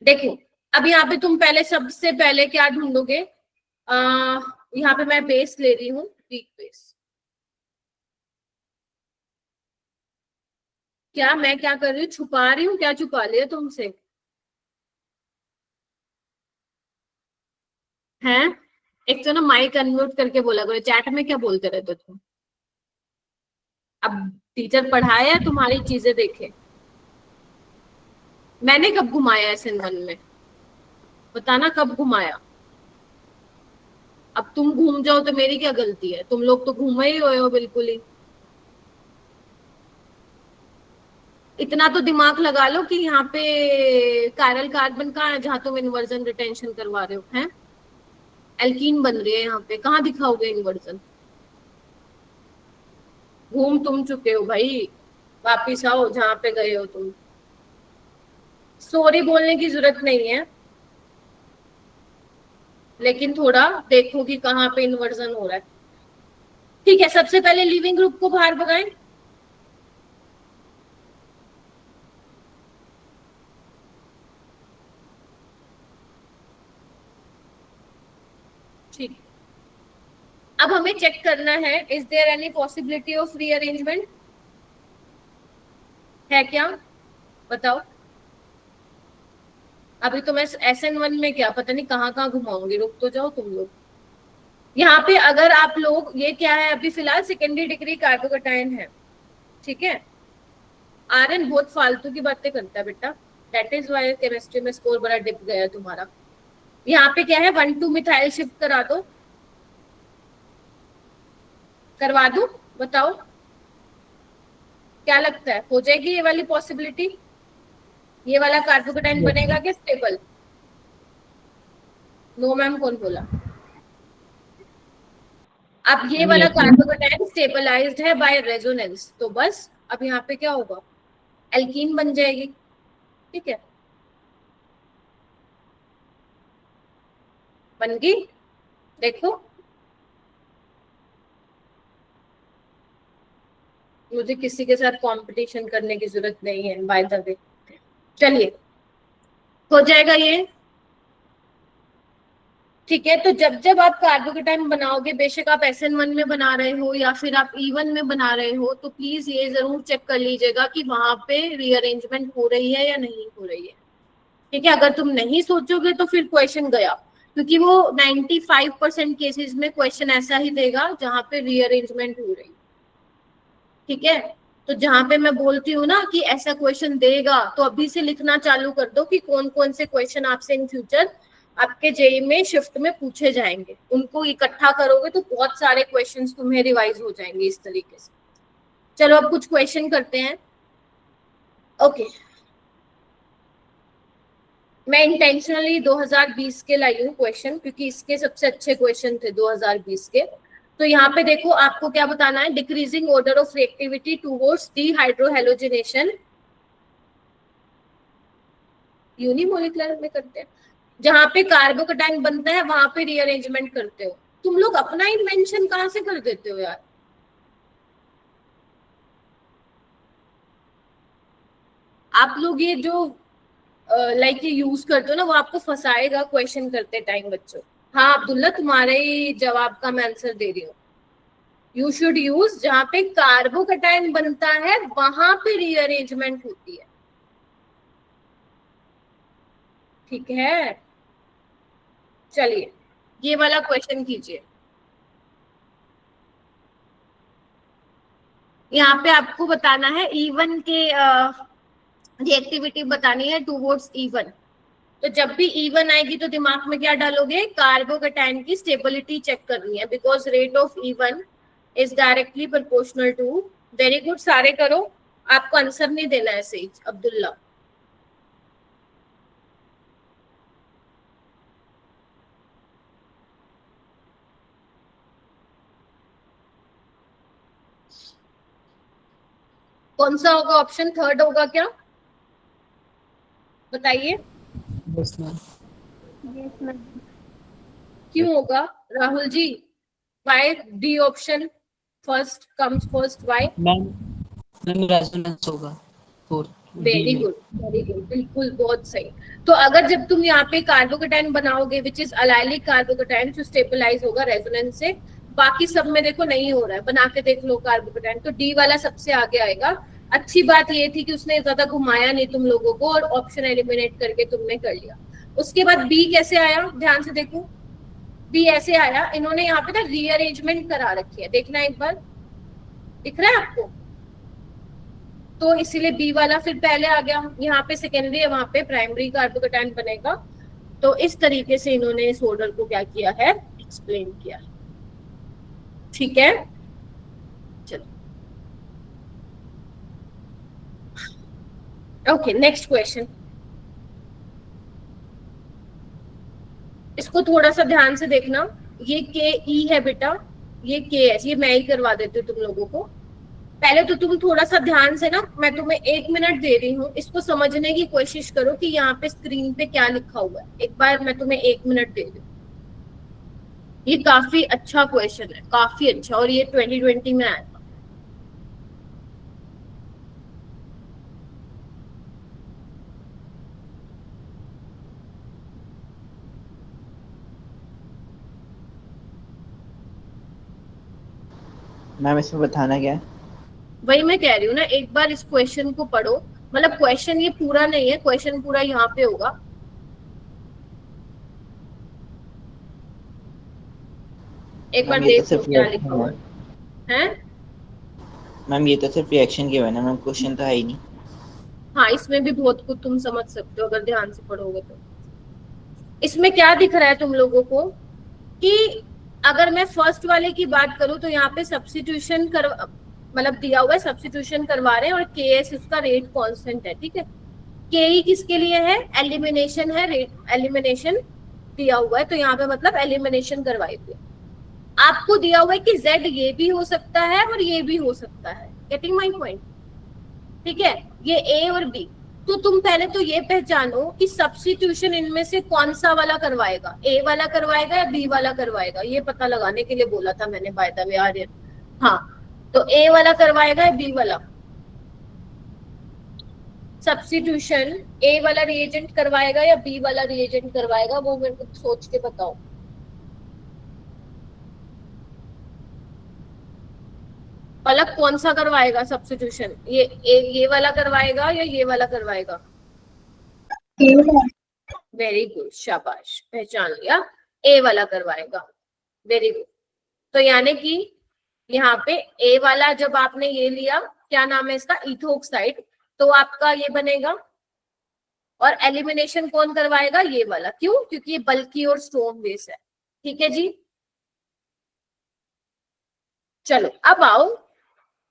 देखो अब यहाँ पे तुम पहले सबसे पहले क्या ढूंढोगे? यहाँ पे मैं बेस ले रही हूँ, वीक बेस। क्या मैं क्या कर रही हूँ? छुपा रही हूँ? क्या छुपा लिया तुमसे? हैं? एक तो ना माइक अनम्यूट करके बोला करो, चैट में क्या बोलते रहते हो तुम? अब टीचर पढ़ाए या तुम्हारी चीजें देखे? मैंने कब घुमाया SN1 में? बताना कब घुमाया? अब तुम घूम जाओ तो मेरी क्या गलती है? तुम लोग तो घूमे ही हुए हो बिल्कुल ही। इतना तो दिमाग लगा लो कि यहाँ पे कायरल कार्बन कहाँ है जहां तुम इन्वर्जन रिटेंशन करवा रहे हो? हैं, एल्कीन बन रही है यहाँ पे, कहाँ दिखाओगे इन्वर्जन? घूम तुम चुके हो भाई, वापिस आओ जहां पे गए हो तुम। सॉरी बोलने की जरूरत नहीं है, लेकिन थोड़ा देखो कि कहाँ पे इन्वर्जन हो रहा है। ठीक है, सबसे पहले लिविंग ग्रुप को बाहर भगाएं। ठीक, अब हमें चेक करना है is there any possibility of rearrangement? है क्या? बताओ। अभी तो मैं SN1 में क्या पता नहीं कहाँ घुमाऊंगी, रुक तो जाओ तुम लोग। यहाँ पे अगर आप लोग, ये क्या है अभी फिलहाल सेकेंडरी डिग्री कार्बोकटायन है, ठीक है। आर्यन बहुत फालतू की बातें करता है बेटा, दैट इज वाई केमिस्ट्री में स्कोर बड़ा डिप गया तुम्हारा। यहाँ पे क्या है 1,2 मिथाइल शिफ्ट करा दो, करवा दूं? बताओ क्या लगता है, हो जाएगी ये वाली पॉसिबिलिटी? ये वाला कार्बोकटायन बनेगा क्या स्टेबल? नो मैम कौन बोला? अब ये वाला कार्बोकटायन स्टेबलाइज्ड है बाय रेजोनेंस, तो बस अब यहाँ पे क्या होगा? एल्कीन बन जाएगी। ठीक है, बन गई। देखो मुझे किसी के साथ कंपटीशन करने की जरूरत नहीं है बाय द वे। चलिए हो जाएगा ये। ठीक है, तो जब जब आप कार्बोकटायन बनाओगे, बेशक आप SN1 में बना रहे हो या फिर आप E1 में बना रहे हो, तो प्लीज ये जरूर चेक कर लीजिएगा कि वहां पे रीअरेंजमेंट हो रही है या नहीं हो रही है। ठीक है, अगर तुम नहीं सोचोगे तो फिर क्वेश्चन गया, क्योंकि वो 95% केसेस में क्वेश्चन ऐसा ही देगा जहां पे रीअरेंजमेंट हो रही है। ठीक है, तो जहां पे मैं बोलती हूँ ना कि ऐसा क्वेश्चन देगा, तो अभी से लिखना चालू कर दो कि कौन कौन से क्वेश्चन आपसे इन फ्यूचर आपके जेई में शिफ्ट में पूछे जाएंगे। उनको इकट्ठा करोगे तो बहुत सारे क्वेश्चंस तुम्हें रिवाइज हो जाएंगे इस तरीके से। चलो अब कुछ क्वेश्चन करते हैं। ओके, मैं इंटेंशनली 2020 के लाई हूँ क्वेश्चन, क्योंकि इसके सबसे अच्छे क्वेश्चन थे 2020 के। तो यहाँ पे देखो आपको क्या बताना है, decreasing order of reactivity towards dehydrohalogenation, unimolecular में करते हैं। जहां पे कार्बोकटायन बनता है वहां पे रीअरेंजमेंट करते हो। तुम लोग अपना इन्वेंशन कहाँ से कर देते हो यार? आप लोग ये जो लाइक ये यूज करते हो ना, वो आपको फंसाएगा क्वेश्चन करते टाइम बच्चों। हाँ अब्दुल्ला, तुम्हारे ही जवाब का मैं आंसर दे रही हूँ। यू शुड यूज जहां पे कार्बोकैटायन बनता है वहां पे रीअरेंजमेंट होती है, ठीक है। चलिए ये वाला क्वेश्चन कीजिए। यहाँ पे आपको बताना है E1 के रिएक्टिविटी बतानी है टूवर्ड्स E1। तो जब भी E1 आएगी तो दिमाग में क्या डालोगे, कार्बोकैटायन की स्टेबिलिटी चेक करनी है, because rate of E1 is directly proportional to, very good, सारे करो, आपको आंसर नहीं देना है सही अब्दुल्ला। कौन सा होगा ऑप्शन, थर्ड होगा क्या, बताइए। Yes ma'am. Yes ma'am. क्यों होगा Rahul ji, why D option first comes first, why? Ma'am ma'am resonance होगा fourth, very good, very good, बिल्कुल बहुत सही। तो अगर जब तुम यहाँ पे कार्बोकैटायन बनाओगे विच इज अलाइलिक कार्बोकैटायन, जो स्टेबलाइज होगा रेजोनेंस से, बाकी सब में देखो नहीं हो रहा है, बना के देख लो कार्बोकैटायन, तो डी वाला सबसे आगे आएगा। अच्छी बात ये थी कि उसने ज्यादा घुमाया नहीं तुम लोगों को और ऑप्शन एलिमिनेट करके तुमने कर लिया। उसके बाद बी कैसे आया, ध्यान से देखो, बी ऐसे आया, इन्होंने यहाँ पे ना रीअरेंजमेंट करा रखी है, देखना एक बार, दिख रहा है आपको, तो इसीलिए बी वाला फिर पहले आ गया, यहाँ पे सेकेंडरी है, वहां पे प्राइमरी कार्बोकैटायन बनेगा। तो इस तरीके से इन्होंने इस ऑर्डर को क्या किया है, एक्सप्लेन किया, ठीक है। चलो ओके, नेक्स्ट क्वेश्चन, इसको थोड़ा सा ध्यान से देखना, ये के ई है बेटा, ये के एस, ये मैं ही करवा देती हूँ तुम लोगों को। पहले तो तुम थोड़ा सा ध्यान से ना, मैं तुम्हें 1 मिनट दे रही हूँ, इसको समझने की कोशिश करो कि यहाँ पे स्क्रीन पे क्या लिखा हुआ है, एक बार मैं तुम्हें 1 मिनट दे रही हूँ। ये काफी अच्छा क्वेश्चन है, काफी अच्छा, और ये 2020 में आया था। मैम इसमें बताना क्या है? वही मैं कह रही हूँ ना, एक बार इस क्वेश्चन को पढ़ो, मतलब क्वेश्चन ये पूरा नहीं है, क्वेश्चन पूरा यहाँ पे होगा। एक बार मैम ये तो देख लो सिर्फ क्या रिएक्शन लिखा हुआ है। है। मैम ये तो सिर्फ रिएक्शन की है ना मैम, क्वेश्चन तो है ही नहीं। हाँ, इसमें भी बहुत कुछ तुम समझ सकते हो अगर ध्यान से पढ़ोगे तो। इसमें क्या दिख रहा है तुम लोगों को कि अगर मैं फर्स्ट वाले की बात करूं तो यहाँ पे सब्स्टिट्यूशन कर, मतलब दिया हुआ है सब्स्टिट्यूशन करवा रहे हैं, और के एस उसका रेट कांस्टेंट है, ठीक है। के ई किसके लिए है, एलिमिनेशन है, रेट एलिमिनेशन दिया हुआ है, तो यहाँ पे मतलब एलिमिनेशन करवाई हुई है। आपको दिया हुआ है कि जेड ये भी हो सकता है और ये भी हो सकता है, गेटिंग माई पॉइंट, ठीक है, ये ए और बी। तो तुम पहले तो ये पहचानो कि सब्स्टिट्यूशन इनमें से कौन सा वाला करवाएगा, ए वाला करवाएगा या बी वाला करवाएगा, ये पता लगाने के लिए बोला था मैंने बाय द वे आर्यन। हाँ, तो ए वाला करवाएगा या बी वाला सब्स्टिट्यूशन, ए वाला रिएजेंट करवाएगा या बी वाला रिएजेंट करवाएगा, वो मेरे को सोच के बताओ। पलक कौन सा करवाएगा सब्स्टिट्यूशन, ये वाला करवाएगा या ये वाला करवाएगा? वेरी गुड, शाबाश, पहचान लिया, ए वाला करवाएगा, वेरी गुड। तो यानी कि यहाँ पे ए वाला जब आपने ये लिया, क्या नाम है इसका, इथोक्साइड, तो आपका ये बनेगा, और एलिमिनेशन कौन करवाएगा, ये वाला, क्यों, क्योंकि ये बल्की और स्ट्रॉन्ग बेस है, ठीक है जी। चलो अब आओ,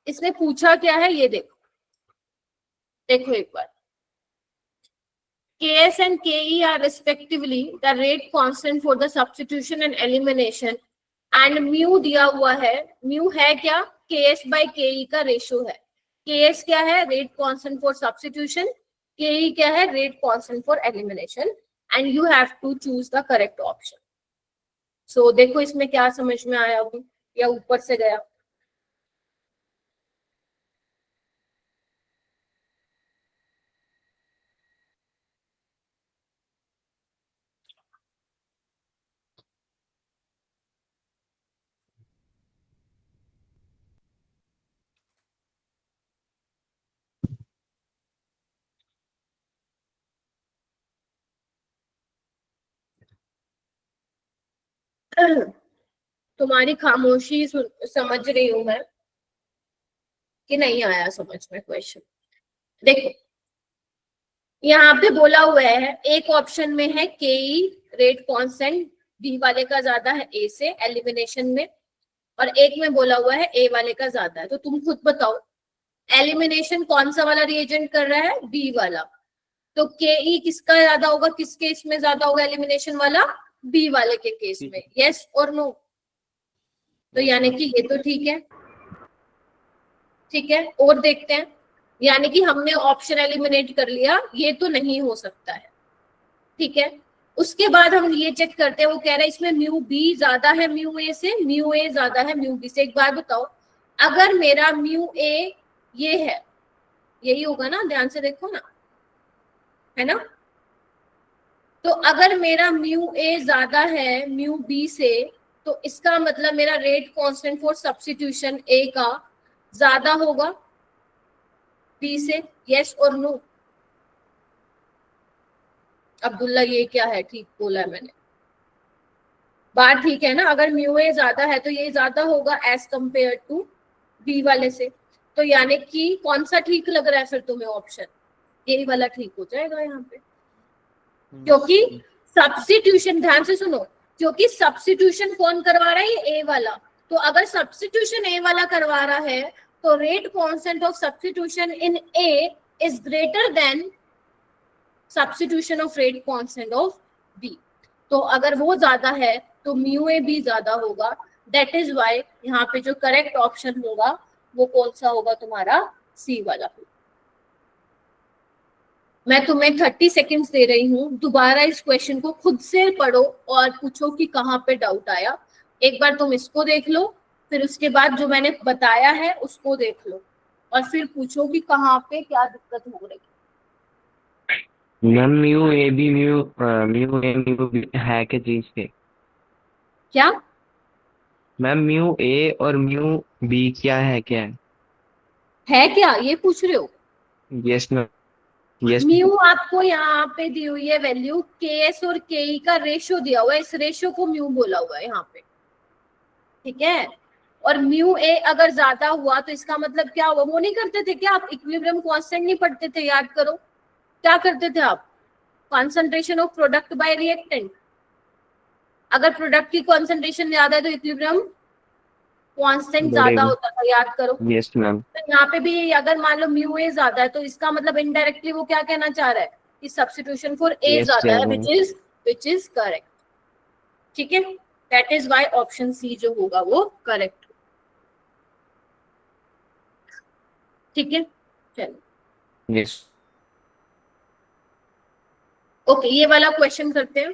इसने पूछा क्या है ये देखो, देखो एक बार, Ks and Ke are respectively the rate constant for the substitution and elimination, and mu दिया हुआ है, mu है क्या, Ks by Ke का रेशियो है। Ks क्या है, rate constant for substitution, Ke क्या है, rate constant for elimination, and you have to choose the correct option. So देखो इसमें क्या समझ में आया अभी, या ऊपर से गया? तुम्हारी खामोशी समझ रही हूं मैं कि नहीं आया समझ में क्वेश्चन। देखो यहाँ पे बोला हुआ है, एक ऑप्शन में है के रेट कांस्टेंट बी वाले का ज्यादा है ए से एलिमिनेशन में, और एक में बोला हुआ है ए वाले का ज्यादा है। तो तुम खुद बताओ एलिमिनेशन कौन सा वाला रिएजेंट कर रहा है, बी वाला। तो के किसका ज्यादा होगा, किस केस में ज्यादा होगा एलिमिनेशन वाला, बी वाले के केस में, यस और नो। तो यानी कि ये तो ठीक है, ठीक है। और देखते हैं, यानी कि हमने ऑप्शन एलिमिनेट कर लिया, ये तो नहीं हो सकता है, ठीक है। उसके बाद हम ये चेक करते हैं, वो कह रहे हैं इसमें म्यू बी ज्यादा है म्यू ए से, म्यू ए ज्यादा है म्यू बी से। एक बार बताओ, अगर मेरा म्यू ए ये है, यही होगा ना, ध्यान से देखो ना, है ना। तो अगर मेरा म्यू ए ज्यादा है म्यू बी से, तो इसका मतलब मेरा रेट कांस्टेंट फॉर सब्स्टिट्यूशन ए का ज्यादा होगा बी से, यस और नो। अब्दुल्ला ये क्या है, ठीक बोला है मैंने, बात ठीक है ना। अगर म्यू ए ज्यादा है तो ये ज्यादा होगा एज कंपेयर टू बी वाले से। तो यानी कि कौन सा ठीक लग रहा है फिर तुम्हें ऑप्शन, यही वाला ठीक हो जाएगा यहाँ पे, क्योंकि सब्स्टिट्यूशन, ध्यान से सुनो, क्योंकि सब्स्टिट्यूशन कौन करवा रहा है, ये ए वाला। तो अगर सब्स्टिट्यूशन ए वाला करवा रहा है तो rate constant of substitution in A is greater than substitution of rate constant of B. तो अगर वो ज्यादा है तो म्यू ए भी ज्यादा होगा। दैट इज व्हाई यहाँ पे जो करेक्ट ऑप्शन होगा वो कौन सा होगा, तुम्हारा सी वाला। मैं तुम्हें 30 सेकेंड्स दे रही हूँ, दोबारा इस क्वेश्चन को खुद से पढ़ो और पूछो कि कहाँ पे डाउट आया। एक बार तुम इसको देख लो, फिर उसके बाद जो मैंने बताया है उसको देख लो, और फिर पूछो कि कहाँ पे क्या दिक्कत हो रही है। Ma'am mu A B mu B है क्या चीज के? क्या मैम म्यू ए और म्यू बी क्या है, क्या है, क्या ये पूछ रहे हो? Yes ma'am, yes. म्यू आपको यहाँ पे दी हुई है वैल्यू, के एस और के ई का रेशियो दिया हुआ है, इस रेशियो को म्यू बोला हुआ है यहाँ पे, ठीक है। और म्यू ए अगर ज्यादा हुआ तो इसका मतलब क्या हुआ, वो नहीं करते थे क्या आप, इक्विलिब्रियम कांस्टेंट नहीं पढ़ते थे, याद करो क्या करते थे आप, concentration of product bye reactant. अगर प्रोडक्ट की कॉन्सेंट्रेशन ज्यादा है तो इक्विलिब्रियम कांस्टेंट ज्यादा होता था, याद करो। Yes ma'am. तो यहाँ पे भी अगर मान लो म्यू ए ज्यादा है तो इसका मतलब इनडायरेक्टली वो क्या कहना चाह रहा है कि सब्स्टिट्यूशन फॉर ए Yes, ज्यादा है, ma'am. विच इज करेक्ट, ठीक है। That is why option C जो होगा वो करेक्ट, ठीक है। चलो यस। ओके, ये वाला क्वेश्चन करते हैं।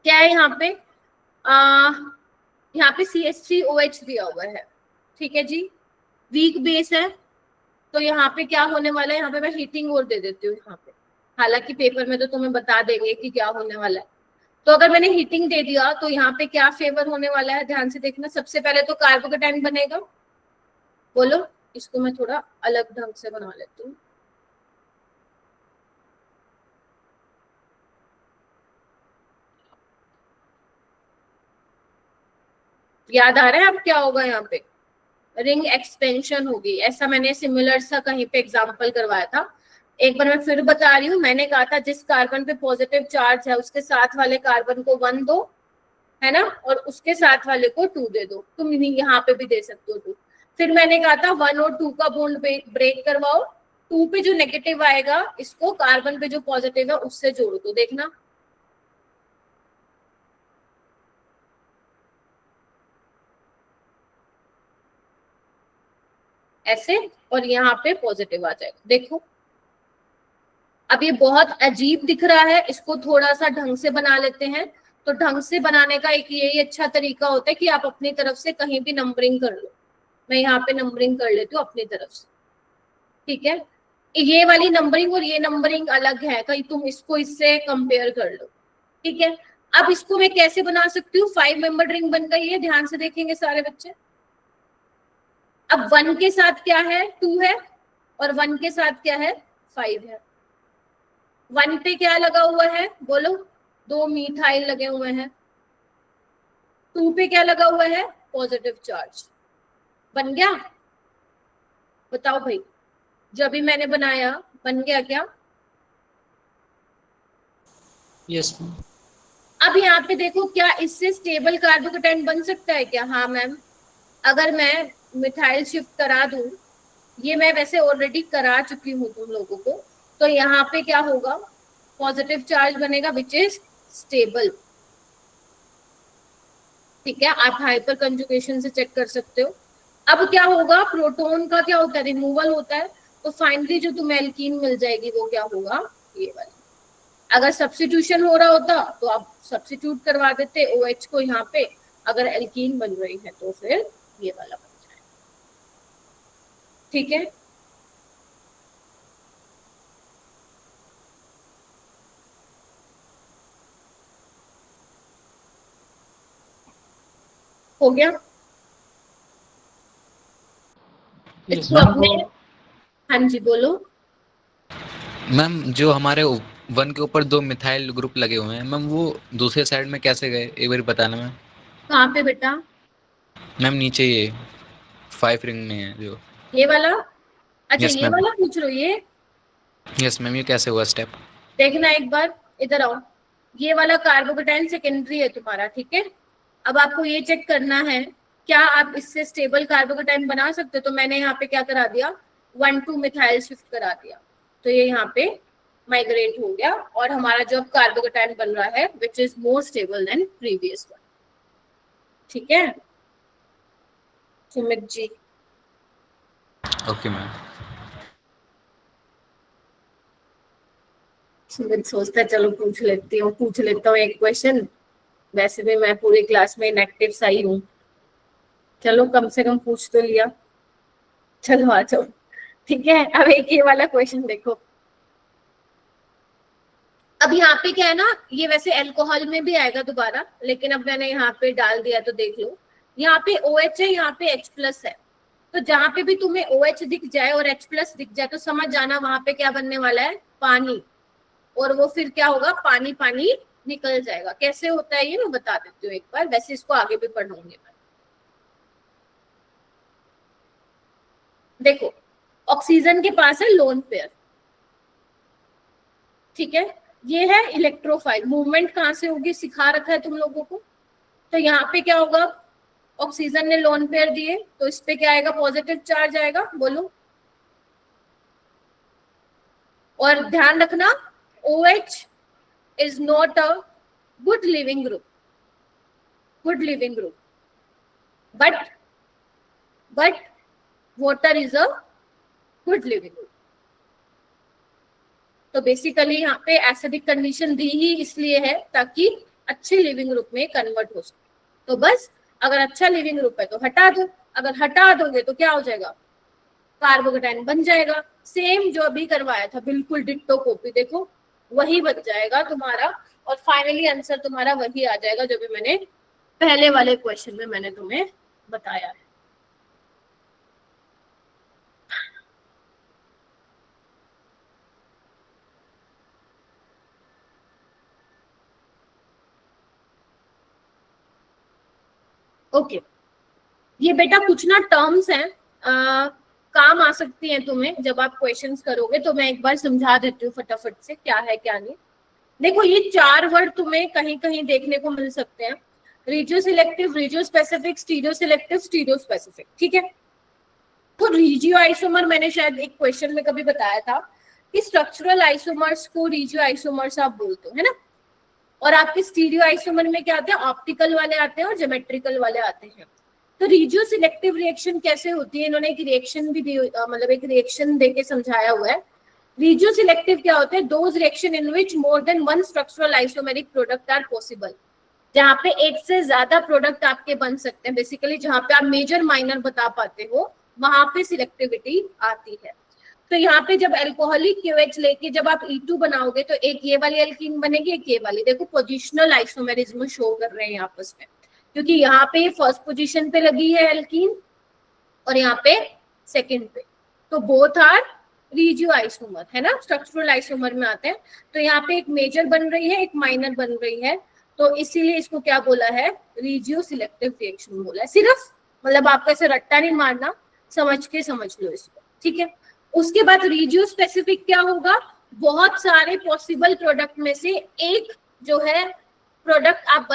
क्या है यहाँ पे, यहाँ पे CH3OH दिया हुआ है, ठीक है जी, वीक बेस है। तो यहाँ पे क्या होने वाला है, यहाँ पे मैं हीटिंग और दे देती हूँ यहाँ पे, हालांकि पेपर में तो तुम्हें बता देंगे कि क्या होने वाला है। तो अगर मैंने हीटिंग दे दिया तो यहाँ पे क्या फेवर होने वाला है, ध्यान से देखना। सबसे पहले तो कार्बोकेटाइन बनेगा, बोलो, इसको मैं थोड़ा अलग ढंग से बना लेती हूँ। याद आ रहा है अब क्या होगा, यहाँ पे रिंग एक्सपेंशन होगी। ऐसा मैंने सिमिलर सा कहीं पे एग्जांपल करवाया था, एक बार मैं फिर बता रही हूँ। मैंने कहा था जिस कार्बन पे पॉजिटिव चार्ज है उसके साथ वाले कार्बन को 1 दो, है ना, और उसके साथ वाले को 2 दे दो। तुम यहाँ पे भी दे सकते हो 2। फिर मैंने कहा था 1 और 2 का बॉन्ड ब्रेक करवाओ, 2 पे जो नेगेटिव आएगा इसको कार्बन पे जो पॉजिटिव है उससे जोड़ दो, देखना ऐसे, और यहाँ पे पॉजिटिव आ जाएगा। देखो अब ये बहुत अजीब दिख रहा है, इसको थोड़ा सा ढंग से बना लेते हैं। तो ढंग से बनाने का एक यही अच्छा तरीका होता है कि आप अपनी तरफ से कहीं भी नंबरिंग कर लो। मैं यहाँ पे नंबरिंग कर लेती हूँ अपनी तरफ से, ठीक है। ये वाली नंबरिंग और ये नंबरिंग अलग है, कहीं तुम इसको इससे कंपेयर कर लो, ठीक है। अब इसको मैं कैसे बना सकती हूँ, 5 मेंबर रिंग बन गई है, ध्यान से देखेंगे सारे बच्चे। अब 1 के साथ क्या है, 2 है, और 1 के साथ क्या है, 5 है। 1 पे क्या लगा हुआ है, बोलो, 2 मिथाइल लगे हुए हैं, 2 पे क्या लगा हुआ है? Positive charge. बन गया? बताओ भाई, जो अभी मैंने बनाया बन गया क्या? Yes ma'am. अब यहाँ पे देखो, क्या इससे स्टेबल कार्बोकेटाइन बन सकता है क्या? हाँ मैम, अगर मैं मिथाइल शिफ्ट करा दूं, ये मैं वैसे ऑलरेडी करा चुकी हूँ तुम लोगों को, तो यहाँ पे क्या होगा? पॉजिटिव चार्ज बनेगा विच इज स्टेबल। ठीक है, आप हाइपर कंजुगेशन से चेक कर सकते हो। अब क्या होगा? प्रोटॉन का क्या होता है? रिमूवल होता है, तो फाइनली जो तुम्हें एल्कीन मिल जाएगी वो क्या होगा? ये वाली। अगर सब्स्टिट्यूशन हो रहा होता तो आप सब्स्टिट्यूट करवा देते OH को यहाँ पे, अगर एल्कीन बन रही है तो फिर ये वाला बन जाए। ठीक है, हो गया? इसको अपने, हाँ जी बोलो। मैम जो हमारे 1 के ऊपर 2 मिथाइल ग्रुप लगे हुए हैं मैम, वो दूसरे साइड में कैसे गए, एक बार बताना मैम। कहाँ पे बेटा? मैम नीचे ये 5 रिंग में है जो। ये वाला? अच्छा यस ये मैम, वाला पूछ रहे हो? ये यस मैम, ये कैसे हुआ स्टेप? देखना एक बार, इधर आओ। ये वाला कार्बोकेटाइन सेकेंडरी है तुम्हारा, ठीक है। अब आपको ये चेक करना है क्या आप इससे स्टेबल कार्बोकेटाइन बना सकते हो। तो मैंने यहाँ पे क्या करा दिया? 1,2 मिथाइल शिफ्ट करा दिया, तो ये यहाँ पे माइग्रेट हो गया और हमारा जो अब कार्बोकेटाइन बन रहा है which is more stable than previous one. ठीक है सुमित जी? Okay ma'am. सुमित सोचता है चलो पूछ लेता हूँ एक क्वेश्चन। वैसे भी मैं पूरी क्लास में इनएक्टिव सही हूँ, चलो कम से कम पूछ तो लिया। चलो आ जाओ। ठीक है, अब एक ये वाला क्वेश्चन देखो। अब यहाँ पे क्या है ना, ये वैसे अल्कोहल में भी आएगा दोबारा, लेकिन अब मैंने यहाँ पे डाल दिया तो देख लो। यहाँ पे OH है, यहाँ पे H+ है, तो जहां पे भी तुम्हें OH दिख जाए और H+ दिख जाए तो समझ जाना वहां पे क्या बनने वाला है? पानी। और वो फिर क्या होगा? पानी पानी निकल जाएगा। कैसे होता है ये मैं बता देती हूँ एक बार, वैसे इसको आगे भी पढ़ूंगी मैं। देखो, ऑक्सीजन के पास है लोन पेयर, ठीक है, ये है इलेक्ट्रोफाइल। मूवमेंट कहाँ से होगी सिखा रखा है तुम लोगों को। तो यहाँ पे क्या होगा? ऑक्सीजन ने लोन पेयर दिए तो इस पे क्या आएगा? पॉजिटिव चार्ज आएगा, बोलो। और ध्यान रखना OH is not a good living group, but water is a good living group। तो बेसिकली यहाँ पे एसिडिक कंडीशन दी ही इसलिए है ताकि अच्छे लिविंग ग्रुप में कन्वर्ट हो सके। तो बस अगर अच्छा लिविंग ग्रुप है तो हटा दो, अगर हटा दोगे तो क्या हो जाएगा? कार्बोकेटाइन बन जाएगा। सेम जो अभी करवाया था, बिल्कुल डिट्टो कॉपी, देखो वही बन जाएगा तुम्हारा, और फाइनली आंसर तुम्हारा वही आ जाएगा जो भी मैंने पहले वाले क्वेश्चन में मैंने तुम्हें बताया है। ओके, ये बेटा कुछ ना टर्म्स हैं, काम आ सकती हैं तुम्हें जब आप क्वेश्चंस करोगे, तो मैं एक बार समझा देती हूँ फटाफट से क्या है क्या नहीं। देखो, ये 4 वर्ड तुम्हें कहीं कहीं देखने को मिल सकते हैं, regioselective, regiospecific, stereoselective, stereospecific. ठीक है, तो रिजियो आइसोमर मैंने शायद एक क्वेश्चन में कभी बताया था कि स्ट्रक्चरल आइसोमर्स को रिजियो आइसोमर्स आप बोलते हो, है ना। और आपके स्टीरियो आइसोमर में क्या आते हैं? ऑप्टिकल वाले आते हैं और ज्योमेट्रिकल वाले आते हैं। तो रिजियो सिलेक्टिव रिएक्शन कैसे होती है, इन्होंने एक रिएक्शन भी दी, मतलब एक रिएक्शन देके समझाया हुआ है। रिजियो सिलेक्टिव क्या होता है? Those reaction in which more than one structural isomeric product are possible, जहाँ पे एक से ज्यादा प्रोडक्ट आपके बन सकते हैं। बेसिकली जहाँ पे आप मेजर माइनर बता पाते हो वहां पे सिलेक्टिविटी आती है। तो यहाँ पे जब अल्कोहलिक QH लेके जब आप E2 बनाओगे तो एक ये वाली एल्कीन बनेगी, एक ये वाली। देखो पोजिशनल आइसोमेरिज्म शो कर रहे हैं आपस में, क्योंकि यहाँ पे फर्स्ट पोजीशन पे लगी है एल्कीन और यहाँ पे सेकंड पे, तो बोथ आर रिजियो आइसोमर, है ना, स्ट्रक्चरल आइसोमर में आते हैं। तो यहाँ पे एक मेजर बन रही है, एक माइनर बन रही है, तो इसीलिए इसको क्या बोला है, रिजियो सिलेक्टिव रिएक्शन बोला है। सिर्फ मतलब आपको ऐसे रट्टा नहीं मारना, समझ के समझ लो इसको, ठीक है। उसके बाद रिजियो स्पेसिफिक क्या होगा, बहुत सारे पॉसिबल प्रोडक्ट में से एक जो है प्रोडक्ट आप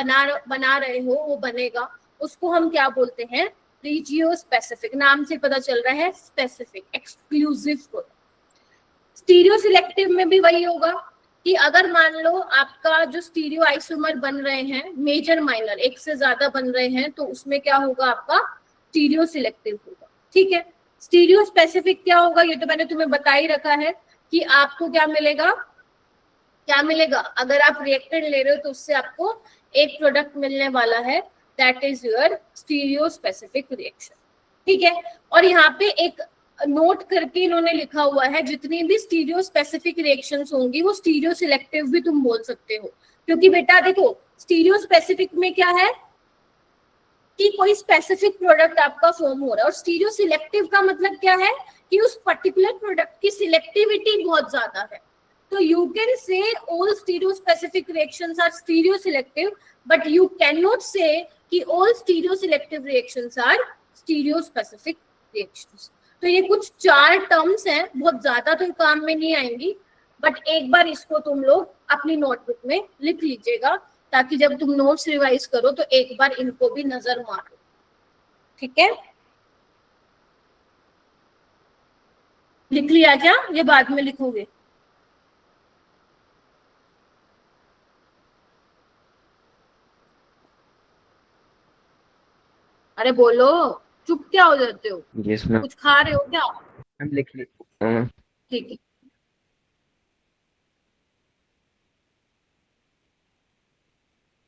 बना रहे हो वो बनेगा, उसको हम क्या बोलते हैं, रिजियो स्पेसिफिक। नाम से पता चल रहा है specific, exclusive product. Stereo selective में भी वही होगा कि अगर मान लो आपका जो स्टीरियो आइसोमर बन रहे हैं, मेजर माइनर एक से ज्यादा बन रहे हैं, तो उसमें क्या होगा, आपका स्टीरियो सिलेक्टिव होगा, ठीक है। स्टीरियो स्पेसिफिक क्या होगा, ये तो मैंने तुम्हें बता ही रखा है कि आपको क्या मिलेगा, क्या मिलेगा, अगर आप रिएक्टेंट ले रहे हो तो उससे आपको एक प्रोडक्ट मिलने वाला है, that is your stereo specific reaction, ठीक है। और यहाँ पे एक नोट करके इन्होंने लिखा हुआ है, जितनी भी स्टीरियो स्पेसिफिक रिएक्शंस होंगी वो स्टीरियो सिलेक्टिव भी तुम बोल सकते हो, क्योंकि बेटा देखो स्टीरियो स्पेसिफिक में क्या है कि कोई स्पेसिफिक प्रोडक्ट आपका फॉर्म हो रहा है, और स्टीरियो सिलेक्टिव का मतलब क्या है कि उस पर्टिकुलर प्रोडक्ट की सिलेक्टिविटी बहुत ज्यादा है। तो you can say all stereospecific reactions are stereoselective, but you cannot say कि all stereoselective reactions are stereospecific reactions। तो ये कुछ 4 टर्म्स हैं, बहुत ज्यादा तो काम में नहीं आएंगी, बट एक बार इसको तुम लोग अपनी नोटबुक में लिख लीजिएगा, ताकि जब तुम नोट्स रिवाइज करो तो एक बार इनको भी नजर मारो, ठीक है। लिख लिया क्या, ये बाद में लिखोगे? अरे बोलो, चुप क्या हो जाते हो, यस मैम। कुछ खा रहे हो क्या? मैम लिख ली। ठीक है,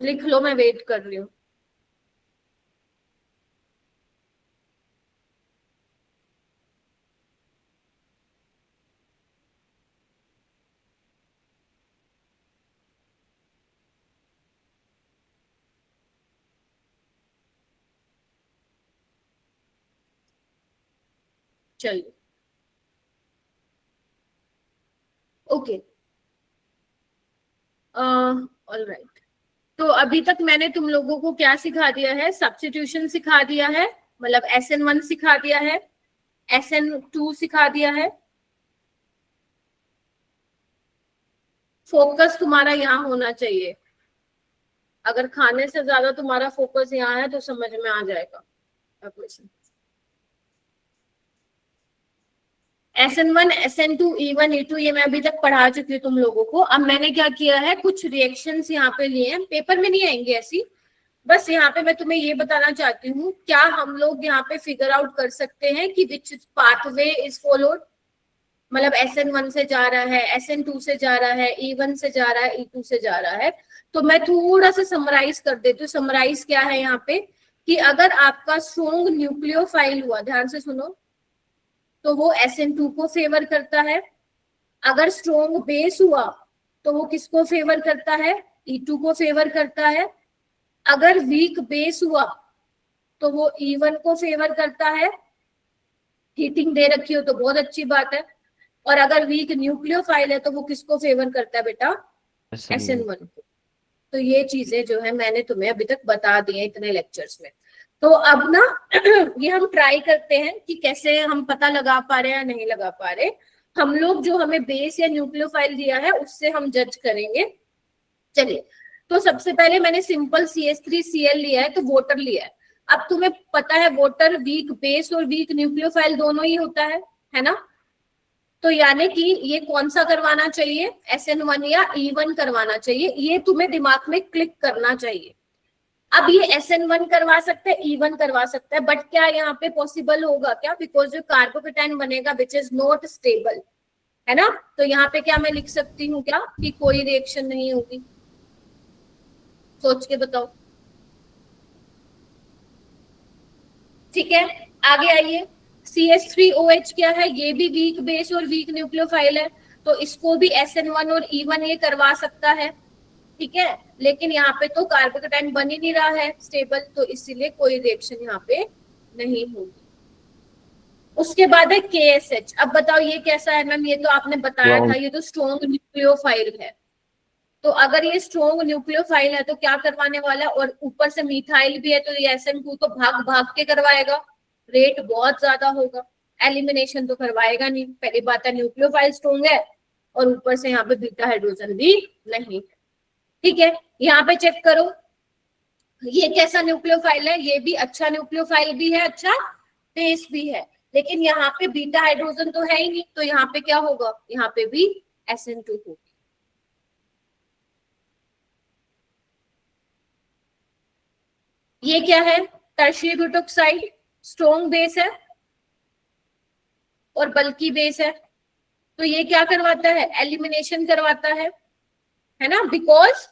लिख लो, मैं वेट कर रही हूँ। चलिए, ओके, ऑलराइट। तो अभी तक मैंने तुम लोगों को क्या सिखा दिया है, सब्स्टिट्यूशन सिखा दिया है, मतलब SN1 सिखा दिया है, SN2 सिखा दिया है। फोकस तुम्हारा यहाँ होना चाहिए, अगर खाने से ज्यादा तुम्हारा फोकस यहाँ है तो समझ में आ जाएगा। SN1, SN2, E1, E2 ये मैं अभी तक पढ़ा चुकी हूँ तुम लोगों को। अब मैंने क्या किया है, कुछ रिएक्शंस यहाँ पे लिए हैं, पेपर में नहीं आएंगे ऐसी, बस यहाँ पे मैं तुम्हें ये बताना चाहती हूँ, क्या हम लोग यहाँ पे फिगर आउट कर सकते हैं कि विच पाथवे इज फॉलोड, मतलब SN1 से जा रहा है, SN2 से जा रहा है, E1 से जा रहा है, E2 से जा रहा है। तो मैं थोड़ा सा समराइज कर देती हूँ। समराइज क्या है यहाँ पे कि अगर आपका स्ट्रॉन्ग न्यूक्लियोफाइल हुआ, ध्यान से सुनो, तो वो SN2 को फेवर करता है। अगर स्ट्रॉन्ग बेस हुआ तो वो किसको फेवर करता है, E2 को फेवर करता है। अगर वीक बेस हुआ तो वो E1 को फेवर करता है। हीटिंग दे रखी हो तो बहुत अच्छी बात है। और अगर वीक न्यूक्लियोफाइल है तो वो किसको फेवर करता है बेटा, SN1 को। तो ये चीजें जो है मैंने तुम्हें अभी तक बता दी है इतने लेक्चर्स में। तो अब ना ये हम ट्राई करते हैं कि कैसे हम पता लगा पा रहे हैं या नहीं लगा पा रहे। हम लोग जो हमें बेस या न्यूक्लियोफाइल दिया है उससे हम जज करेंगे। चलिए, तो सबसे पहले मैंने सिंपल CH3Cl लिया है, तो वाटर लिया है। अब तुम्हें पता है वाटर वीक बेस और वीक न्यूक्लियोफाइल दोनों ही होता है ना। तो यानी कि ये कौन सा करवाना चाहिए, SN1 या E1 करवाना चाहिए, ये तुम्हें दिमाग में क्लिक करना चाहिए। अब ये SN1 करवा सकते हैं, E1 करवा सकते हैं, बट क्या यहाँ पे पॉसिबल होगा क्या, बिकॉज जो कार्बोकेटाइन बनेगा विच इज नॉट स्टेबल, है ना। तो यहाँ पे क्या मैं लिख सकती हूँ क्या कि कोई रिएक्शन नहीं होगी, सोच के बताओ। ठीक है, आगे आइए। CH3OH क्या है, ये भी वीक बेस और वीक न्यूक्लियोफाइल है, तो इसको भी SN1 और E1 ये करवा सकता है, ठीक है। लेकिन यहाँ पे तो कार्बोकेटाइन बन ही नहीं रहा है स्टेबल, तो इसीलिए कोई रिएक्शन यहाँ पे नहीं होगी। उसके बाद है KSH। अब बताओ ये कैसा है मैम? ये तो आपने बताया Wrong. था, ये तो स्ट्रॉन्ग न्यूक्लियोफाइल है। तो अगर ये स्ट्रॉन्ग न्यूक्लियोफाइल है तो क्या करवाने वाला है? और ऊपर से मिथाइल भी है तो ये SN2 तो भाग भाग के करवाएगा, रेट बहुत ज्यादा होगा। एलिमिनेशन तो करवाएगा नहीं, पहली बात है न्यूक्लियोफाइल स्ट्रॉन्ग है और ऊपर से यहाँ पे बीटा हाइड्रोजन भी नहीं है। ठीक है, यहाँ पे चेक करो ये कैसा न्यूक्लियोफाइल है। ये भी अच्छा न्यूक्लियोफाइल भी है, अच्छा बेस भी है, लेकिन यहाँ पे बीटा हाइड्रोजन तो है ही नहीं, तो यहाँ पे क्या होगा? यहाँ पे भी SN2 होगी। ये क्या है? टर्शियरी ब्यूटोक्साइड, स्ट्रॉन्ग बेस है और बल्की बेस है, तो ये क्या करवाता है? एलिमिनेशन करवाता है ना? Because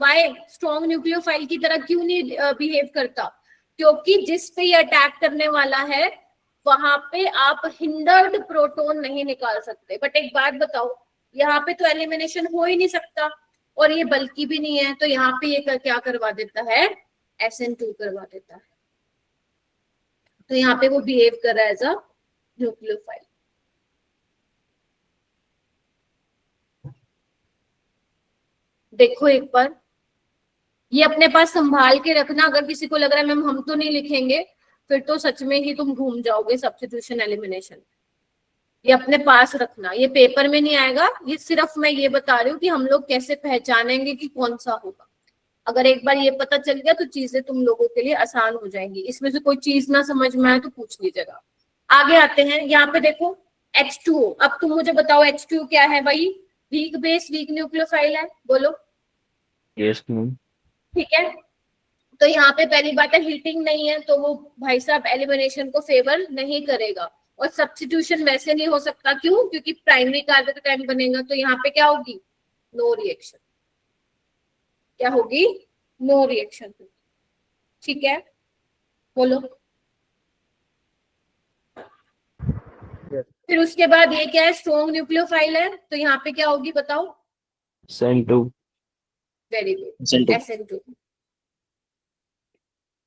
why? स्ट्रॉन्ग न्यूक्लियोफाइल की तरह क्यों नहीं बिहेव करता? क्योंकि जिस पे ये अटैक करने वाला है वहां पे आप हिंडर्ड प्रोटॉन नहीं निकाल सकते। बट एक बात बताओ, यहाँ पे तो एलिमिनेशन हो ही नहीं सकता और ये बल्कि भी नहीं है, तो यहाँ पे ये क्या करवा देता है? SN2 करवा देता है। तो यहाँ पे वो बिहेव कर रहा है एज अ न्यूक्लियोफाइल। देखो एक बार, ये अपने पास संभाल के रखना। अगर किसी को लग रहा है मैम हम तो नहीं लिखेंगे, फिर तो सच में ही तुम घूम जाओगे सब्स्टिट्यूशन एलिमिनेशन। ये अपने पास रखना, ये पेपर में नहीं आएगा, ये सिर्फ मैं ये बता रही हूँ कि हम लोग कैसे पहचानेंगे कि कौन सा होगा। अगर एक बार ये पता चल गया तो चीजें तुम लोगों के लिए आसान हो जाएंगी। इसमें से कोई चीज ना समझ में आए तो पूछ लीजिएगा। आगे आते हैं, यहाँ पे देखो H2O। अब तुम मुझे बताओ H2O क्या है भाई? वीक बेस, वीक न्यूक्लियोफाइल है, बोलो। Yes, ma'am. ठीक है, तो यहाँ पे पहली बात है हीटिंग नहीं है, तो वो भाई साहब एलिमिनेशन को फेवर नहीं करेगा। और सब्स्टिट्यूशन वैसे नहीं हो सकता, क्यों? क्योंकि प्राइमरी कार्बोकेटाइन बनेगा, तो यहाँ पे क्या होगी? No reaction. क्या होगी? No reaction. ठीक है, बोलो। फिर उसके बाद ये क्या है? स्ट्रॉन्ग न्यूक्लियोफाइल है, तो यहाँ पे क्या होगी बताओ? SN2. Very good, SN2।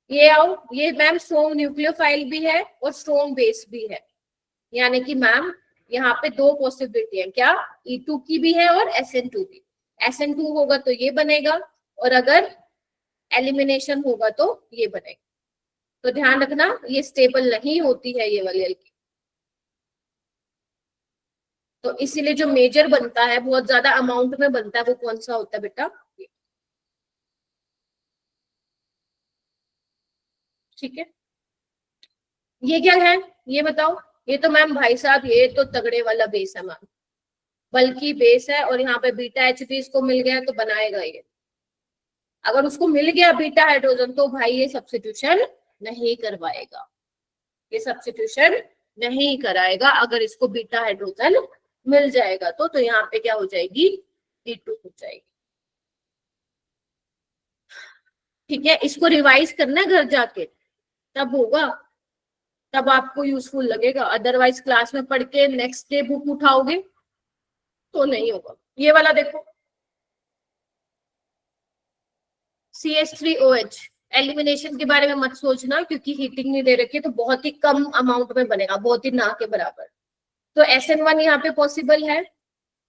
ये आओ, ये मैम स्ट्रॉन्ग न्यूक्लियोफाइल भी है और स्ट्रॉन्ग बेस भी है, यानी कि मैम यहाँ पे दो पॉसिबिलिटी है। क्या? E2 की भी है और SN2 भी। SN2 होगा तो ये बनेगा, और अगर एलिमिनेशन होगा तो ये बनेगा। तो ध्यान रखना, ये स्टेबल नहीं होती है ये वाली एल्कीन। तो इसीलिए जो मेजर बनता है, बहुत ज्यादा अमाउंट में बनता है, वो कौन सा होता है बेटा? ठीक है, ये क्या है? ये बताओ। ये तो मैम भाई साहब ये तो तगड़े वाला बेस है मैम, बल्कि बेस है, और यहाँ पे बीटा H भी इसको मिल गया तो बनाएगा ये। अगर उसको मिल गया बीटा हाइड्रोजन तो भाई ये सब्स्टिट्यूशन नहीं करवाएगा, ये सब्स्टिट्यूशन नहीं कराएगा। अगर इसको बीटा हाइड्रोजन मिल जाएगा तो यहाँ पे क्या हो जाएगी? E2 हो जाएगी। ठीक है, इसको रिवाइज करना है घर जाके, तब होगा, तब आपको यूजफुल लगेगा। अदरवाइज क्लास में पढ़ के नेक्स्ट डे बुक उठाओगे तो नहीं होगा। ये वाला देखो, CH3OH। एलिमिनेशन के बारे में मत सोचना, क्योंकि हीटिंग नहीं दे रखी है, तो बहुत ही कम अमाउंट में बनेगा, बहुत ही ना के बराबर। तो SN1 यहाँ पे पॉसिबल है,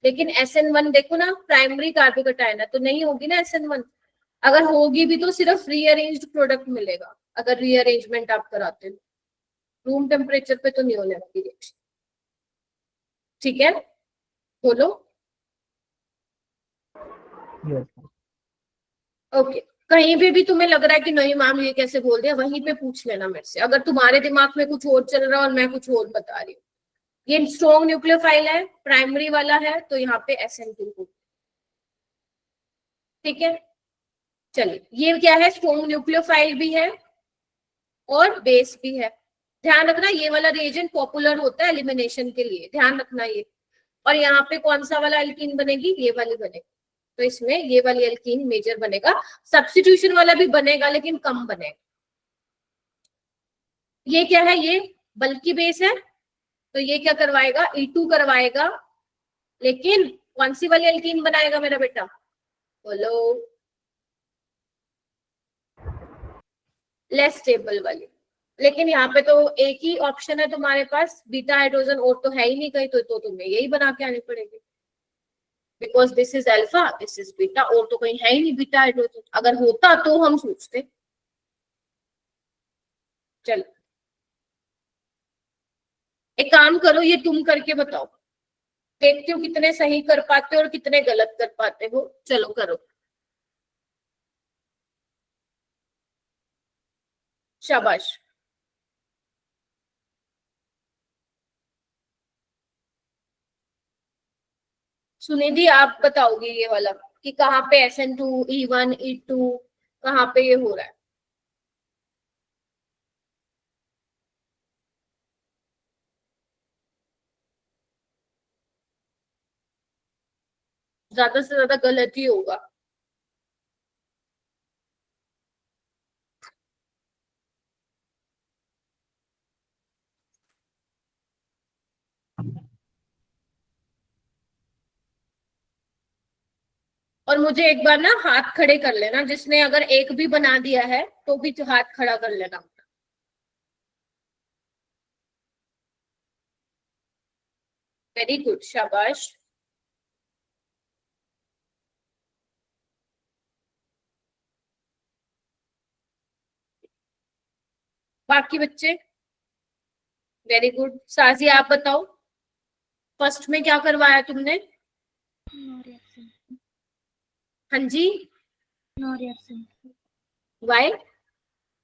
लेकिन SN1 देखो ना, प्राइमरी कार्बोकेटाइन है, तो नहीं होगी ना SN1। अगर होगी भी तो सिर्फ रीअरेंज्ड प्रोडक्ट मिलेगा, अगर रीअरेंजमेंट आप कराते हो। रूम टेम्परेचर पे तो नहीं होने वाली रिएक्शन। ठीक है, बोलो। ओके, कहीं भी तुम्हें लग रहा है कि नहीं मैम ये कैसे बोल दिया, वहीं पे पूछ लेना मेरे से। अगर तुम्हारे दिमाग में कुछ और चल रहा है और मैं कुछ और बता रही हूँ। ये स्ट्रॉन्ग न्यूक्लियोफाइल है, प्राइमरी वाला है, तो यहाँ पे SN2 हो। ठीक है, चलिए, ये क्या है? स्ट्रॉन्ग न्यूक्लियोफाइल भी है और बेस भी है। ध्यान रखना, ये वाला रिएजेंट पॉपुलर होता है एलिमिनेशन के लिए, ध्यान रखना ये। और यहाँ पे कौन सा वाला एल्कीन बनेगी? ये वाली बनेगी, तो इसमें ये वाली एल्कीन मेजर बनेगा। सब्स्टिट्यूशन वाला भी बनेगा लेकिन कम बनेगा। ये क्या है? ये बल्कि बेस है, तो ये क्या करवाएगा? E2 करवाएगा, लेकिन कौन सी वाली एल्कीन बनाएगा मेरा बेटा? बोलो। लेस स्टेबल वाली। लेकिन यहाँ पे तो एक ही ऑप्शन है तुम्हारे पास, बीटा हाइड्रोजन और तो है ही नहीं कहीं, तो तुम्हें यही बना के आनी पड़ेगी, because this is alpha, this is beta, और तो कहीं है ही नहीं बीटा हाइड्रोजन। अगर होता तो हम सोचते। चलो एक काम करो, ये तुम करके बताओ, देखते हो कितने सही कर पाते हो और कितने गलत कर पाते हो। चलो करो, शाबाश। सुनिधि आप बताओगे ये वाला कि कहाँ पे SN2 E1 E2 कहाँ पे ये हो रहा है। ज्यादा से ज्यादा गलत ही होगा। और मुझे एक बार ना हाथ खड़े कर लेना, जिसने अगर एक भी बना दिया है तो भी हाथ खड़ा कर लेना। वेरी गुड, शाबाश। बाकी बच्चे वेरी गुड। साजी आप बताओ, फर्स्ट में क्या करवाया तुमने? No reaction. हाँ जी, नो रिएक्शन। वाई?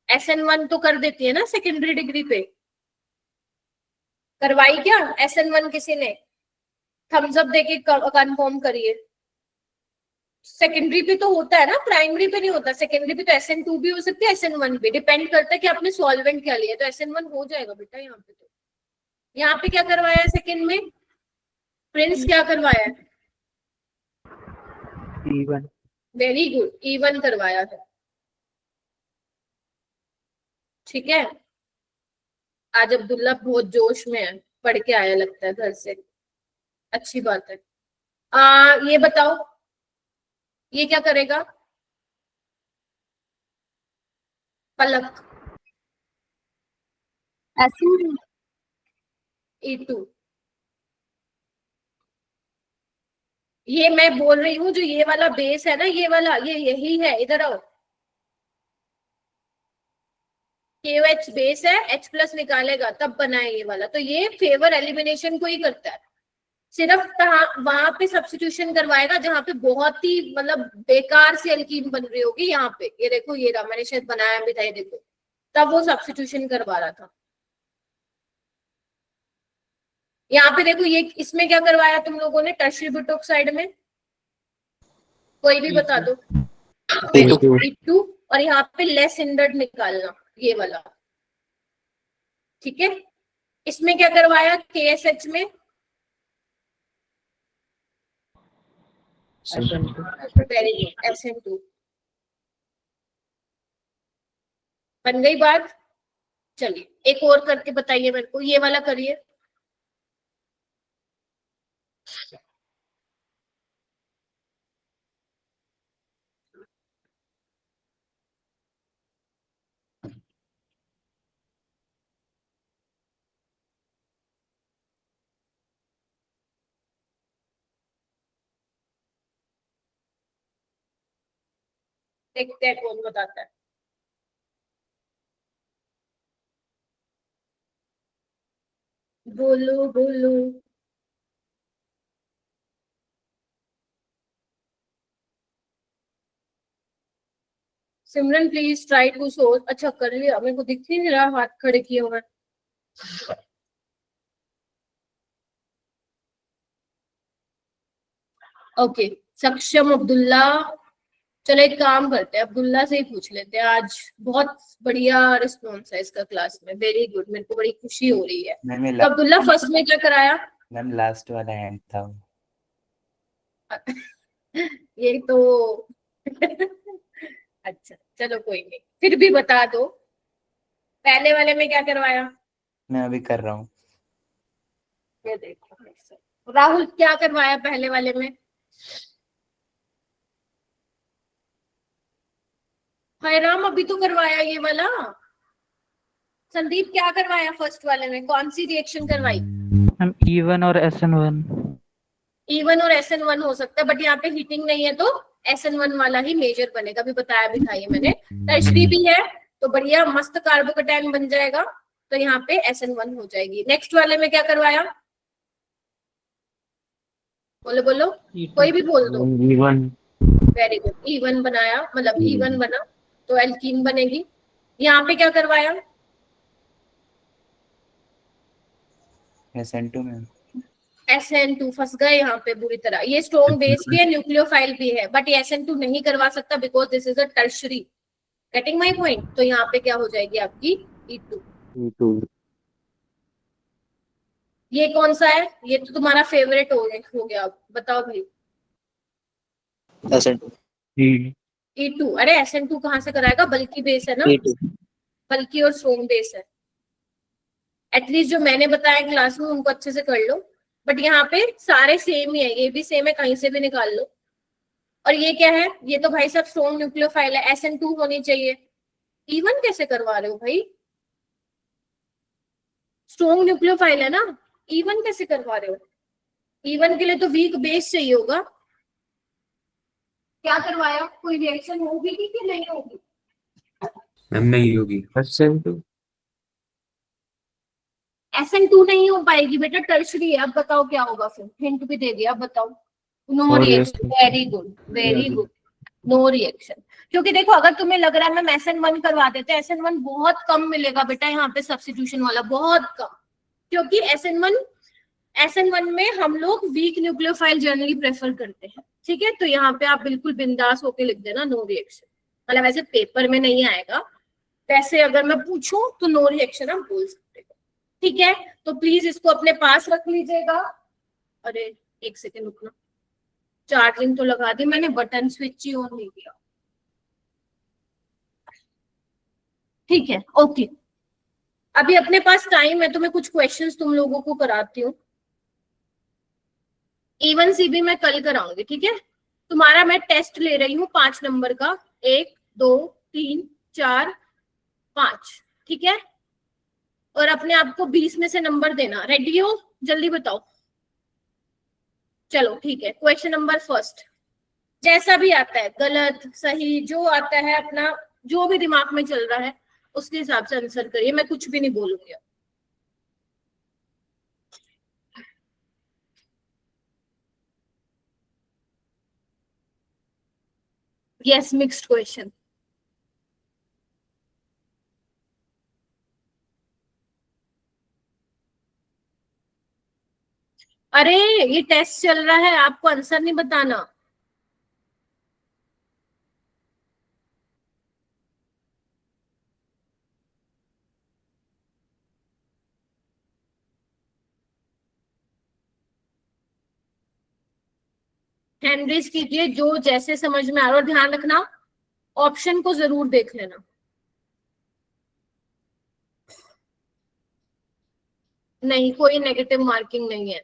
SN1 तो कर देती है ना सेकेंडरी डिग्री पे, करवाई क्या SN1 किसी ने? थम्स अप देके कंफर्म करिए। सेकेंडरी पे तो होता है ना, प्राइमरी पे नहीं होता। सेकेंडरी पे तो SN2 भी हो सकती है, SN1 भी, डिपेंड करता है कि आपने सॉल्वेंट क्या लिया। तो SN1 हो जाएगा बेटा यहाँ पे। तो यहाँ पे क्या करवाया है सेकेंड में? प्रिंस क्या करवाया है? E1। वेरी गुड, E1 करवाया है। ठीक है, आज अब्दुल्ला बहुत जोश में है, पढ़ के आया लगता है घर से, अच्छी बात है। ये बताओ ये क्या करेगा? पलक SN2 E2। ये मैं बोल रही हूँ, जो ये वाला बेस है ना, ये वाला, ये यही है, इधर आओ। KOH बेस है, H+ निकालेगा तब बना है ये वाला। तो ये फेवर एलिमिनेशन को ही करता है, सिर्फ वहां पे सब्स्टिट्यूशन करवाएगा जहां पे बहुत ही मतलब बेकार सी एल्कीन बन रही होगी। यहाँ पे ये देखो, ये रहा, मैंने शायद बनाया भी था, ये देखो, तब वो सब्स्टिट्यूशन करवा रहा था। यहाँ पे देखो, ये इसमें क्या करवाया तुम लोगों ने टर्शियरी बुटोक्साइड में? कोई भी बता दो। E2। और यहाँ पे लेस हिंडर्ड निकालना, ये वाला। ठीक है, इसमें क्या करवाया KSH में? Very good, SN2। बन गई बात। चलिए एक और करके बताइए मेरे को, ये वाला करिए। देखते हैं कौन बताता है। बोलो बोलो। सिमरन प्लीज ट्राई टू सोच। अच्छा कर लिया, मेरे को दिख ही नहीं रहा हाथ खड़े किए हुए। ओके, सक्षम अब्दुल्ला। चलो एक काम करते हैं, अब्दुल्ला से ही पूछ लेते हैं। आज बहुत बढ़िया रिस्पॉन्स है इसका क्लास में, वेरी गुड, मेरे को बड़ी खुशी हो रही है। तो अब्दुल्ला फर्स्ट में क्या कराया? मैम लास्ट वाला हैंड था। ये तो अच्छा चलो कोई नहीं, फिर भी बता दो, पहले वाले में क्या करवाया? मैं अभी कर रहा हूँ। ये देखो राहुल, क्या करवाया पहले वाले में? हाय राम, अभी तो करवाया ये वाला। संदीप क्या करवाया फर्स्ट वाले में, कौन सी रिएक्शन करवाई? मैम E1 और SN1। E1 और SN1 हो सकता है, बट यहाँ पे हीटिंग नहीं है तो SN1 वाला ही मेजर बनेगा, अभी बताया भी था ये मैंने। टर्शरी भी है तो बढ़िया मस्त कार्बोकेटायन बन जाएगा, तो यहाँ पे SN1 हो जाएगी। नेक्स्ट वाले में क्या करवाया? बोलो बोलो, कोई भी बोल दो। E1। वेरी गुड, E1 बनाया, मतलब E1 बना तो एल्कीन बनेगी। यहाँ पे क्या करवाया? SN2 में। SN2 फंस गए यहाँ पे बुरी तरह। ये स्ट्रॉन्ग बेस भी है, न्यूक्लियोफाइल भी है, बट ये SN2 नहीं करवा सकता because this is a tertiary. Getting my point? तो यहाँ पे क्या हो जाएगी आपकी E2। ये कौन सा है? ये तो तुम्हारा फेवरेट हो गया। अब बताओ भाई। SN2। E2। अरे SN2 कहाँ से कराएगा? बल्कि बेस है ना, E2। बल्कि और स्ट्रॉन्ग बेस है। एटलीस्ट जो मैंने बताया क्लास में उनको अच्छे से कर लो, बट यहाँ पे सारे सेम ही है, ये भी सेम है, कहीं से भी निकाल लो। और ये क्या है? ये तो भाई साहब स्ट्रॉन्ग न्यूक्लियोफाइल है, SN2 होनी चाहिए। E1 कैसे करवा रहे हो भाई? स्ट्रॉन्ग न्यूक्लियोफाइल है ना, E1 कैसे करवा रहे हो? E1 के लिए तो वीक बेस चाहिए होगा। क्या करवाया? कोई रिएक्शन होगी कि नहीं होगी? मैम नहीं होगी। SN2 नहीं हो पाएगी बेटा, टर्शरी है। अब बताओ क्या होगा? फिर हिंट भी दे दिया, अब बताओ। No reaction. Very good, very good, no reaction. क्योंकि देखो अगर तुम्हें लग रहा है मैम SN1 करवा देते, SN1 बहुत कम मिलेगा बेटा यहाँ पे, सब्स्टिट्यूशन वाला बहुत कम, क्योंकि SN1 में हम लोग वीक न्यूक्लियोफाइल जनरली प्रेफर करते हैं। ठीक है, तो यहाँ पे आप बिल्कुल बिंदास होके लिख देना नो रिएक्शन। मतलब ऐसे पेपर में नहीं आएगा, वैसे अगर मैं पूछूं तो नो रिएक्शन आप बोल सकते हो। ठीक है, तो प्लीज इसको अपने पास रख लीजिएगा। अरे एक सेकेंड रुकना, चार्जिंग तो लगा दी मैंने, बटन स्विच ही ऑन नहीं किया। ठीक है, ओके। अभी अपने पास टाइम है तो मैं कुछ क्वेश्चंस तुम लोगों को कराती हूँ। E1 CB मैं कल कराऊंगी। ठीक है, तुम्हारा मैं टेस्ट ले रही हूँ 5 नंबर का, 1 2 3 4 5। ठीक है, और अपने आप को 20 में से नंबर देना। रेडी हो? जल्दी बताओ। चलो ठीक है, क्वेश्चन नंबर फर्स्ट, जैसा भी आता है, गलत सही जो आता है, अपना जो भी दिमाग में चल रहा है उसके हिसाब से आंसर करिए, मैं कुछ भी नहीं बोलूंगी। Yes, mixed question. अरे ये टेस्ट चल रहा है, आपको आंसर नहीं बताना। हैंड रेज कीजिए जो जैसे समझ में आ रहा हो। ध्यान रखना, ऑप्शन को जरूर देख लेना। नहीं, कोई नेगेटिव मार्किंग नहीं है।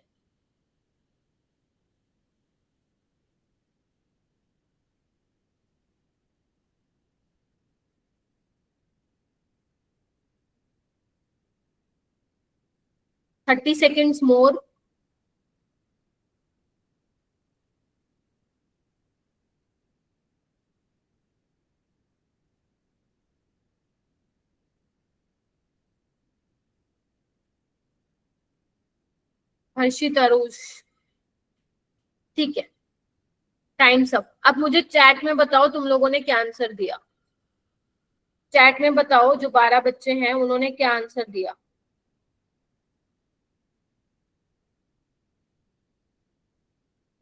थर्टी सेकेंड्स मोर। हर्षित, अरुष, ठीक है, टाइम्स अप। अब मुझे चैट में बताओ तुम लोगों ने क्या आंसर दिया। चैट में बताओ, जो 12 बच्चे हैं उन्होंने क्या आंसर दिया।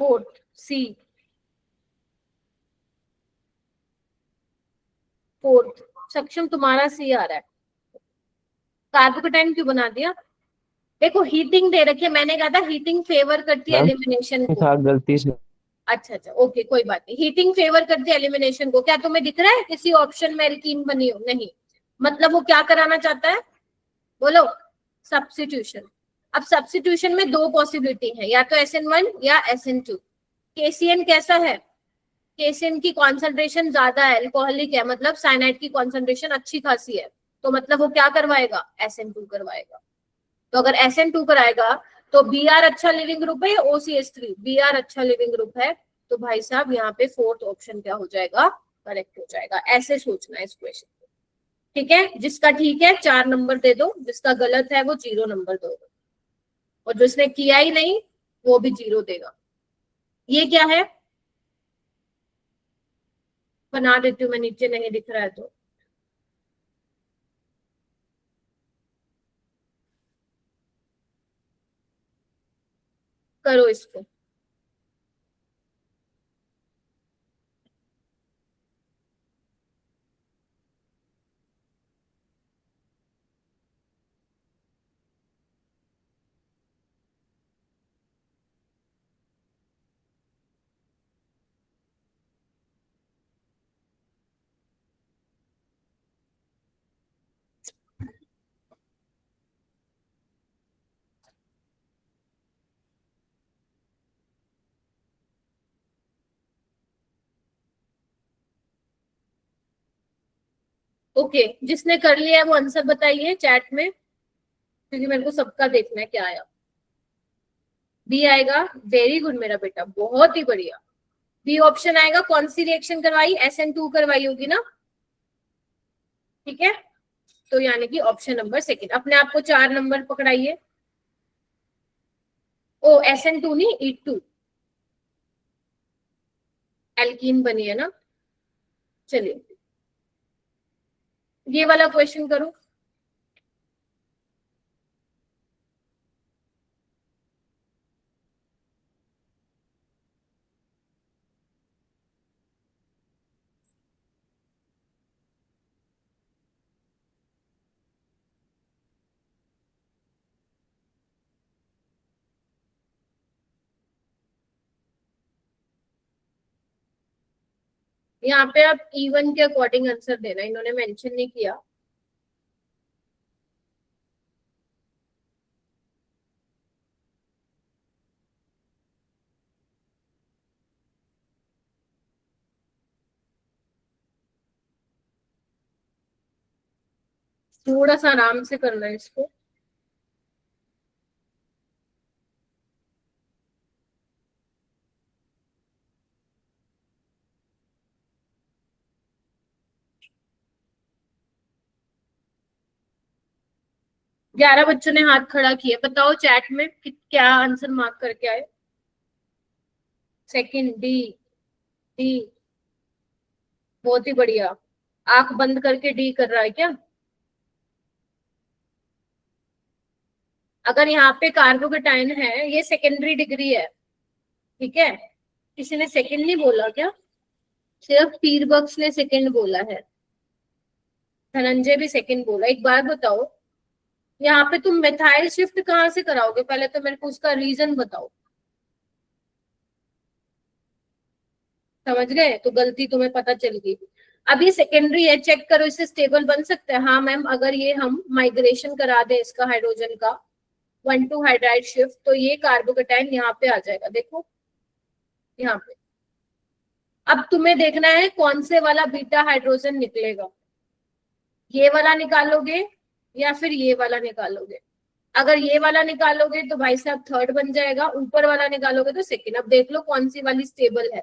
Fourth C, fourth. सक्षम तुम्हारा सी आ रहा है। कार्बोकेटाइन क्यों बना दिया? देखो हीटिंग दे रखी है, मैंने कहा था हीटिंग फेवर करती है एलिमिनेशन को। गलती से। अच्छा अच्छा, ओके, कोई बात नहीं। हीटिंग फेवर करती है एलिमिनेशन को। क्या तुम्हें दिख रहा है किसी ऑप्शन में एल्कीन बनी हो? नहीं, मतलब वो क्या कराना चाहता है? बोलो, सब्स्टिट्यूशन। अब सब्स्टिट्यूशन में 2 पॉसिबिलिटी है, या तो SN1 या SN2। KCN कैसा है? KCN की कॉन्सेंट्रेशन ज्यादा है, एल्कोहलिक है, मतलब साइनाइड की कॉन्सेंट्रेशन अच्छी खासी है, तो मतलब वो क्या करवाएगा, SN2 करवाएगा। तो अगर SN2 कराएगा तो BR अच्छा लिविंग ग्रुप है या OCH3? BR अच्छा लिविंग ग्रुप है, तो भाई साहब यहाँ पे फोर्थ ऑप्शन क्या हो जाएगा, करेक्ट हो जाएगा। ऐसे सोचना है इस क्वेश्चन को, ठीक है। जिसका ठीक है 4 नंबर दे दो, जिसका गलत है वो 0 नंबर दो, और जिसने किया ही नहीं वो भी 0 देगा। ये क्या है, बना देती हूँ मैं, नीचे नहीं दिख रहा है तो। करो इसको। ओके, जिसने कर लिया है वो आंसर बताइए चैट में, क्योंकि मेरे को सबका देखना है क्या आया। बी आएगा, वेरी गुड मेरा बेटा, बहुत ही बढ़िया। बी ऑप्शन आएगा। कौन सी रिएक्शन करवाई, SN2 करवाई होगी ना, ठीक है। तो यानी कि ऑप्शन नंबर सेकंड। अपने आप को 4 नंबर पकड़ाइए। ओ SN2 नहीं, E2 एल्कीन बनी है ना। चलिए ये वाला क्वेश्चन करो। यहाँ पे आप E1 के अकॉर्डिंग आंसर देना, इन्होंने मेंशन नहीं किया। थोड़ा सा आराम से करना है इसको। ग्यारह बच्चों ने हाथ खड़ा किया, बताओ चैट में क्या आंसर मार्क करके आए। Second, D. डी, बहुत ही बढ़िया। आंख बंद करके डी कर रहा है क्या? अगर यहाँ पे कार्बोकेटाइन है, ये सेकेंडरी डिग्री है, ठीक है। किसी ने सेकंड नहीं बोला क्या? सिर्फ पीरबक्स ने सेकंड बोला है, धनंजय भी सेकंड बोला। एक बार बताओ, यहाँ पे तुम मेथाइल शिफ्ट कहाँ से कराओगे, पहले तो मेरे को उसका रीजन बताओ। समझ गए, तो गलती तुम्हें पता चल गई। अभी सेकेंडरी है, चेक करो इससे स्टेबल बन सकता है। हाँ मैम, अगर ये हम माइग्रेशन करा दें इसका हाइड्रोजन का 1,2 हाइड्राइड शिफ्ट, तो ये कार्बोकेटाइन यहाँ पे आ जाएगा, देखो यहाँ पे। अब तुम्हें देखना है कौन से वाला बीटा हाइड्रोजन निकलेगा, ये वाला निकालोगे या फिर ये वाला निकालोगे। अगर ये वाला निकालोगे तो भाई साहब थर्ड बन जाएगा, ऊपर वाला निकालोगे तो सेकंड। अब देख लो कौन सी वाली स्टेबल है।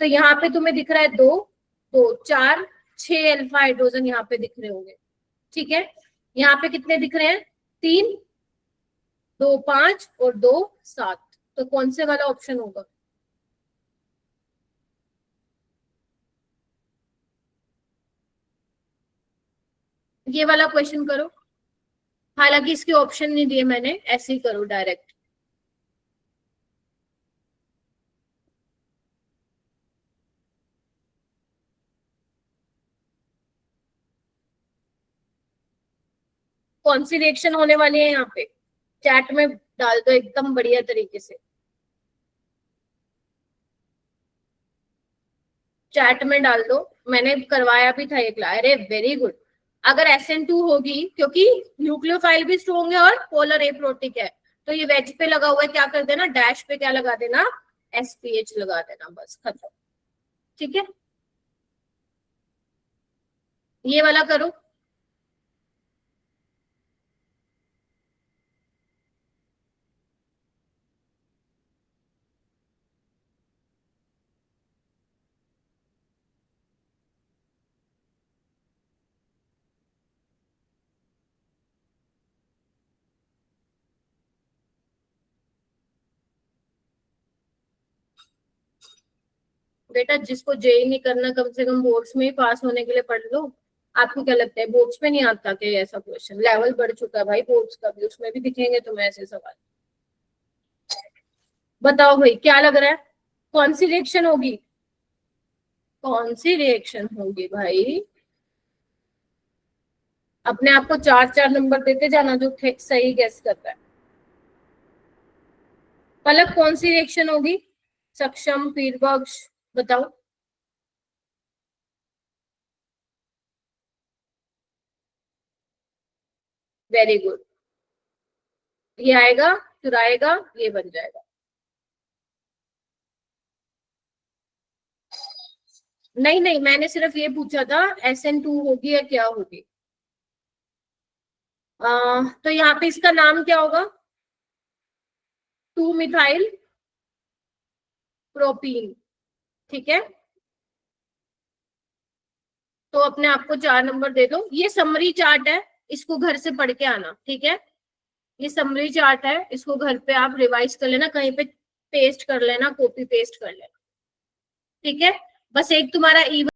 तो यहाँ पे तुम्हें दिख रहा है 2, 2, 4, 6 अल्फा हाइड्रोजन यहाँ पे दिख रहे होंगे, ठीक है। यहाँ पे कितने दिख रहे हैं, 3, 2, 5 और 2, 7। तो कौन से वाला ऑप्शन होगा? ये वाला क्वेश्चन करो। हालांकि इसके ऑप्शन नहीं दिए मैंने, ऐसे ही करो डायरेक्ट। कौन सी रिएक्शन होने वाली है यहाँ पे, चैट में डाल दो एकदम बढ़िया तरीके से। चैट में डाल दो, मैंने करवाया भी था ये क्लास। अरे वेरी गुड। अगर SN2 होगी, क्योंकि न्यूक्लियोफाइल भी स्ट्रॉन्ग है और पोलर एप्रोटिक है, तो ये वेज पे लगा हुआ है, क्या कर देना, डैश पे क्या लगा देना, SPH लगा देना, बस खत्म, ठीक है। ये वाला करो। बेटा जिसको जेई नहीं करना कम से कम बोर्ड्स में ही पास होने के लिए पढ़ लो। आपको क्या लगता है बोर्ड्स में नहीं आता क्या ऐसा क्वेश्चन? लेवल बढ़ चुका है भाई बोर्ड्स का भी, उसमें भी दिखेंगे तुम्हें ऐसे सवाल। बताओ भाई क्या लग रहा है, कौन सी रिएक्शन होगी? कौन सी रिएक्शन होगी भाई? अपने आप को 4-4 नंबर देते जाना जो सही गेस करता है। पलक कौन सी रिएक्शन होगी? सक्षम, पीरबख्श, बताओ। वेरी गुड, ये आएगा फिर आएगा, ये बन जाएगा। नहीं नहीं, मैंने सिर्फ ये पूछा था SN2 होगी या क्या होगी। तो यहाँ पे इसका नाम क्या होगा? 2 मिथाइल प्रोपीन, ठीक है। तो अपने आप को 4 नंबर दे दो। ये समरी चार्ट है, इसको घर से पढ़ के आना, ठीक है। ये समरी चार्ट है, इसको घर पे आप रिवाइज कर लेना, कहीं पे पेस्ट कर लेना, कॉपी पेस्ट कर लेना, ठीक है। बस एक तुम्हारा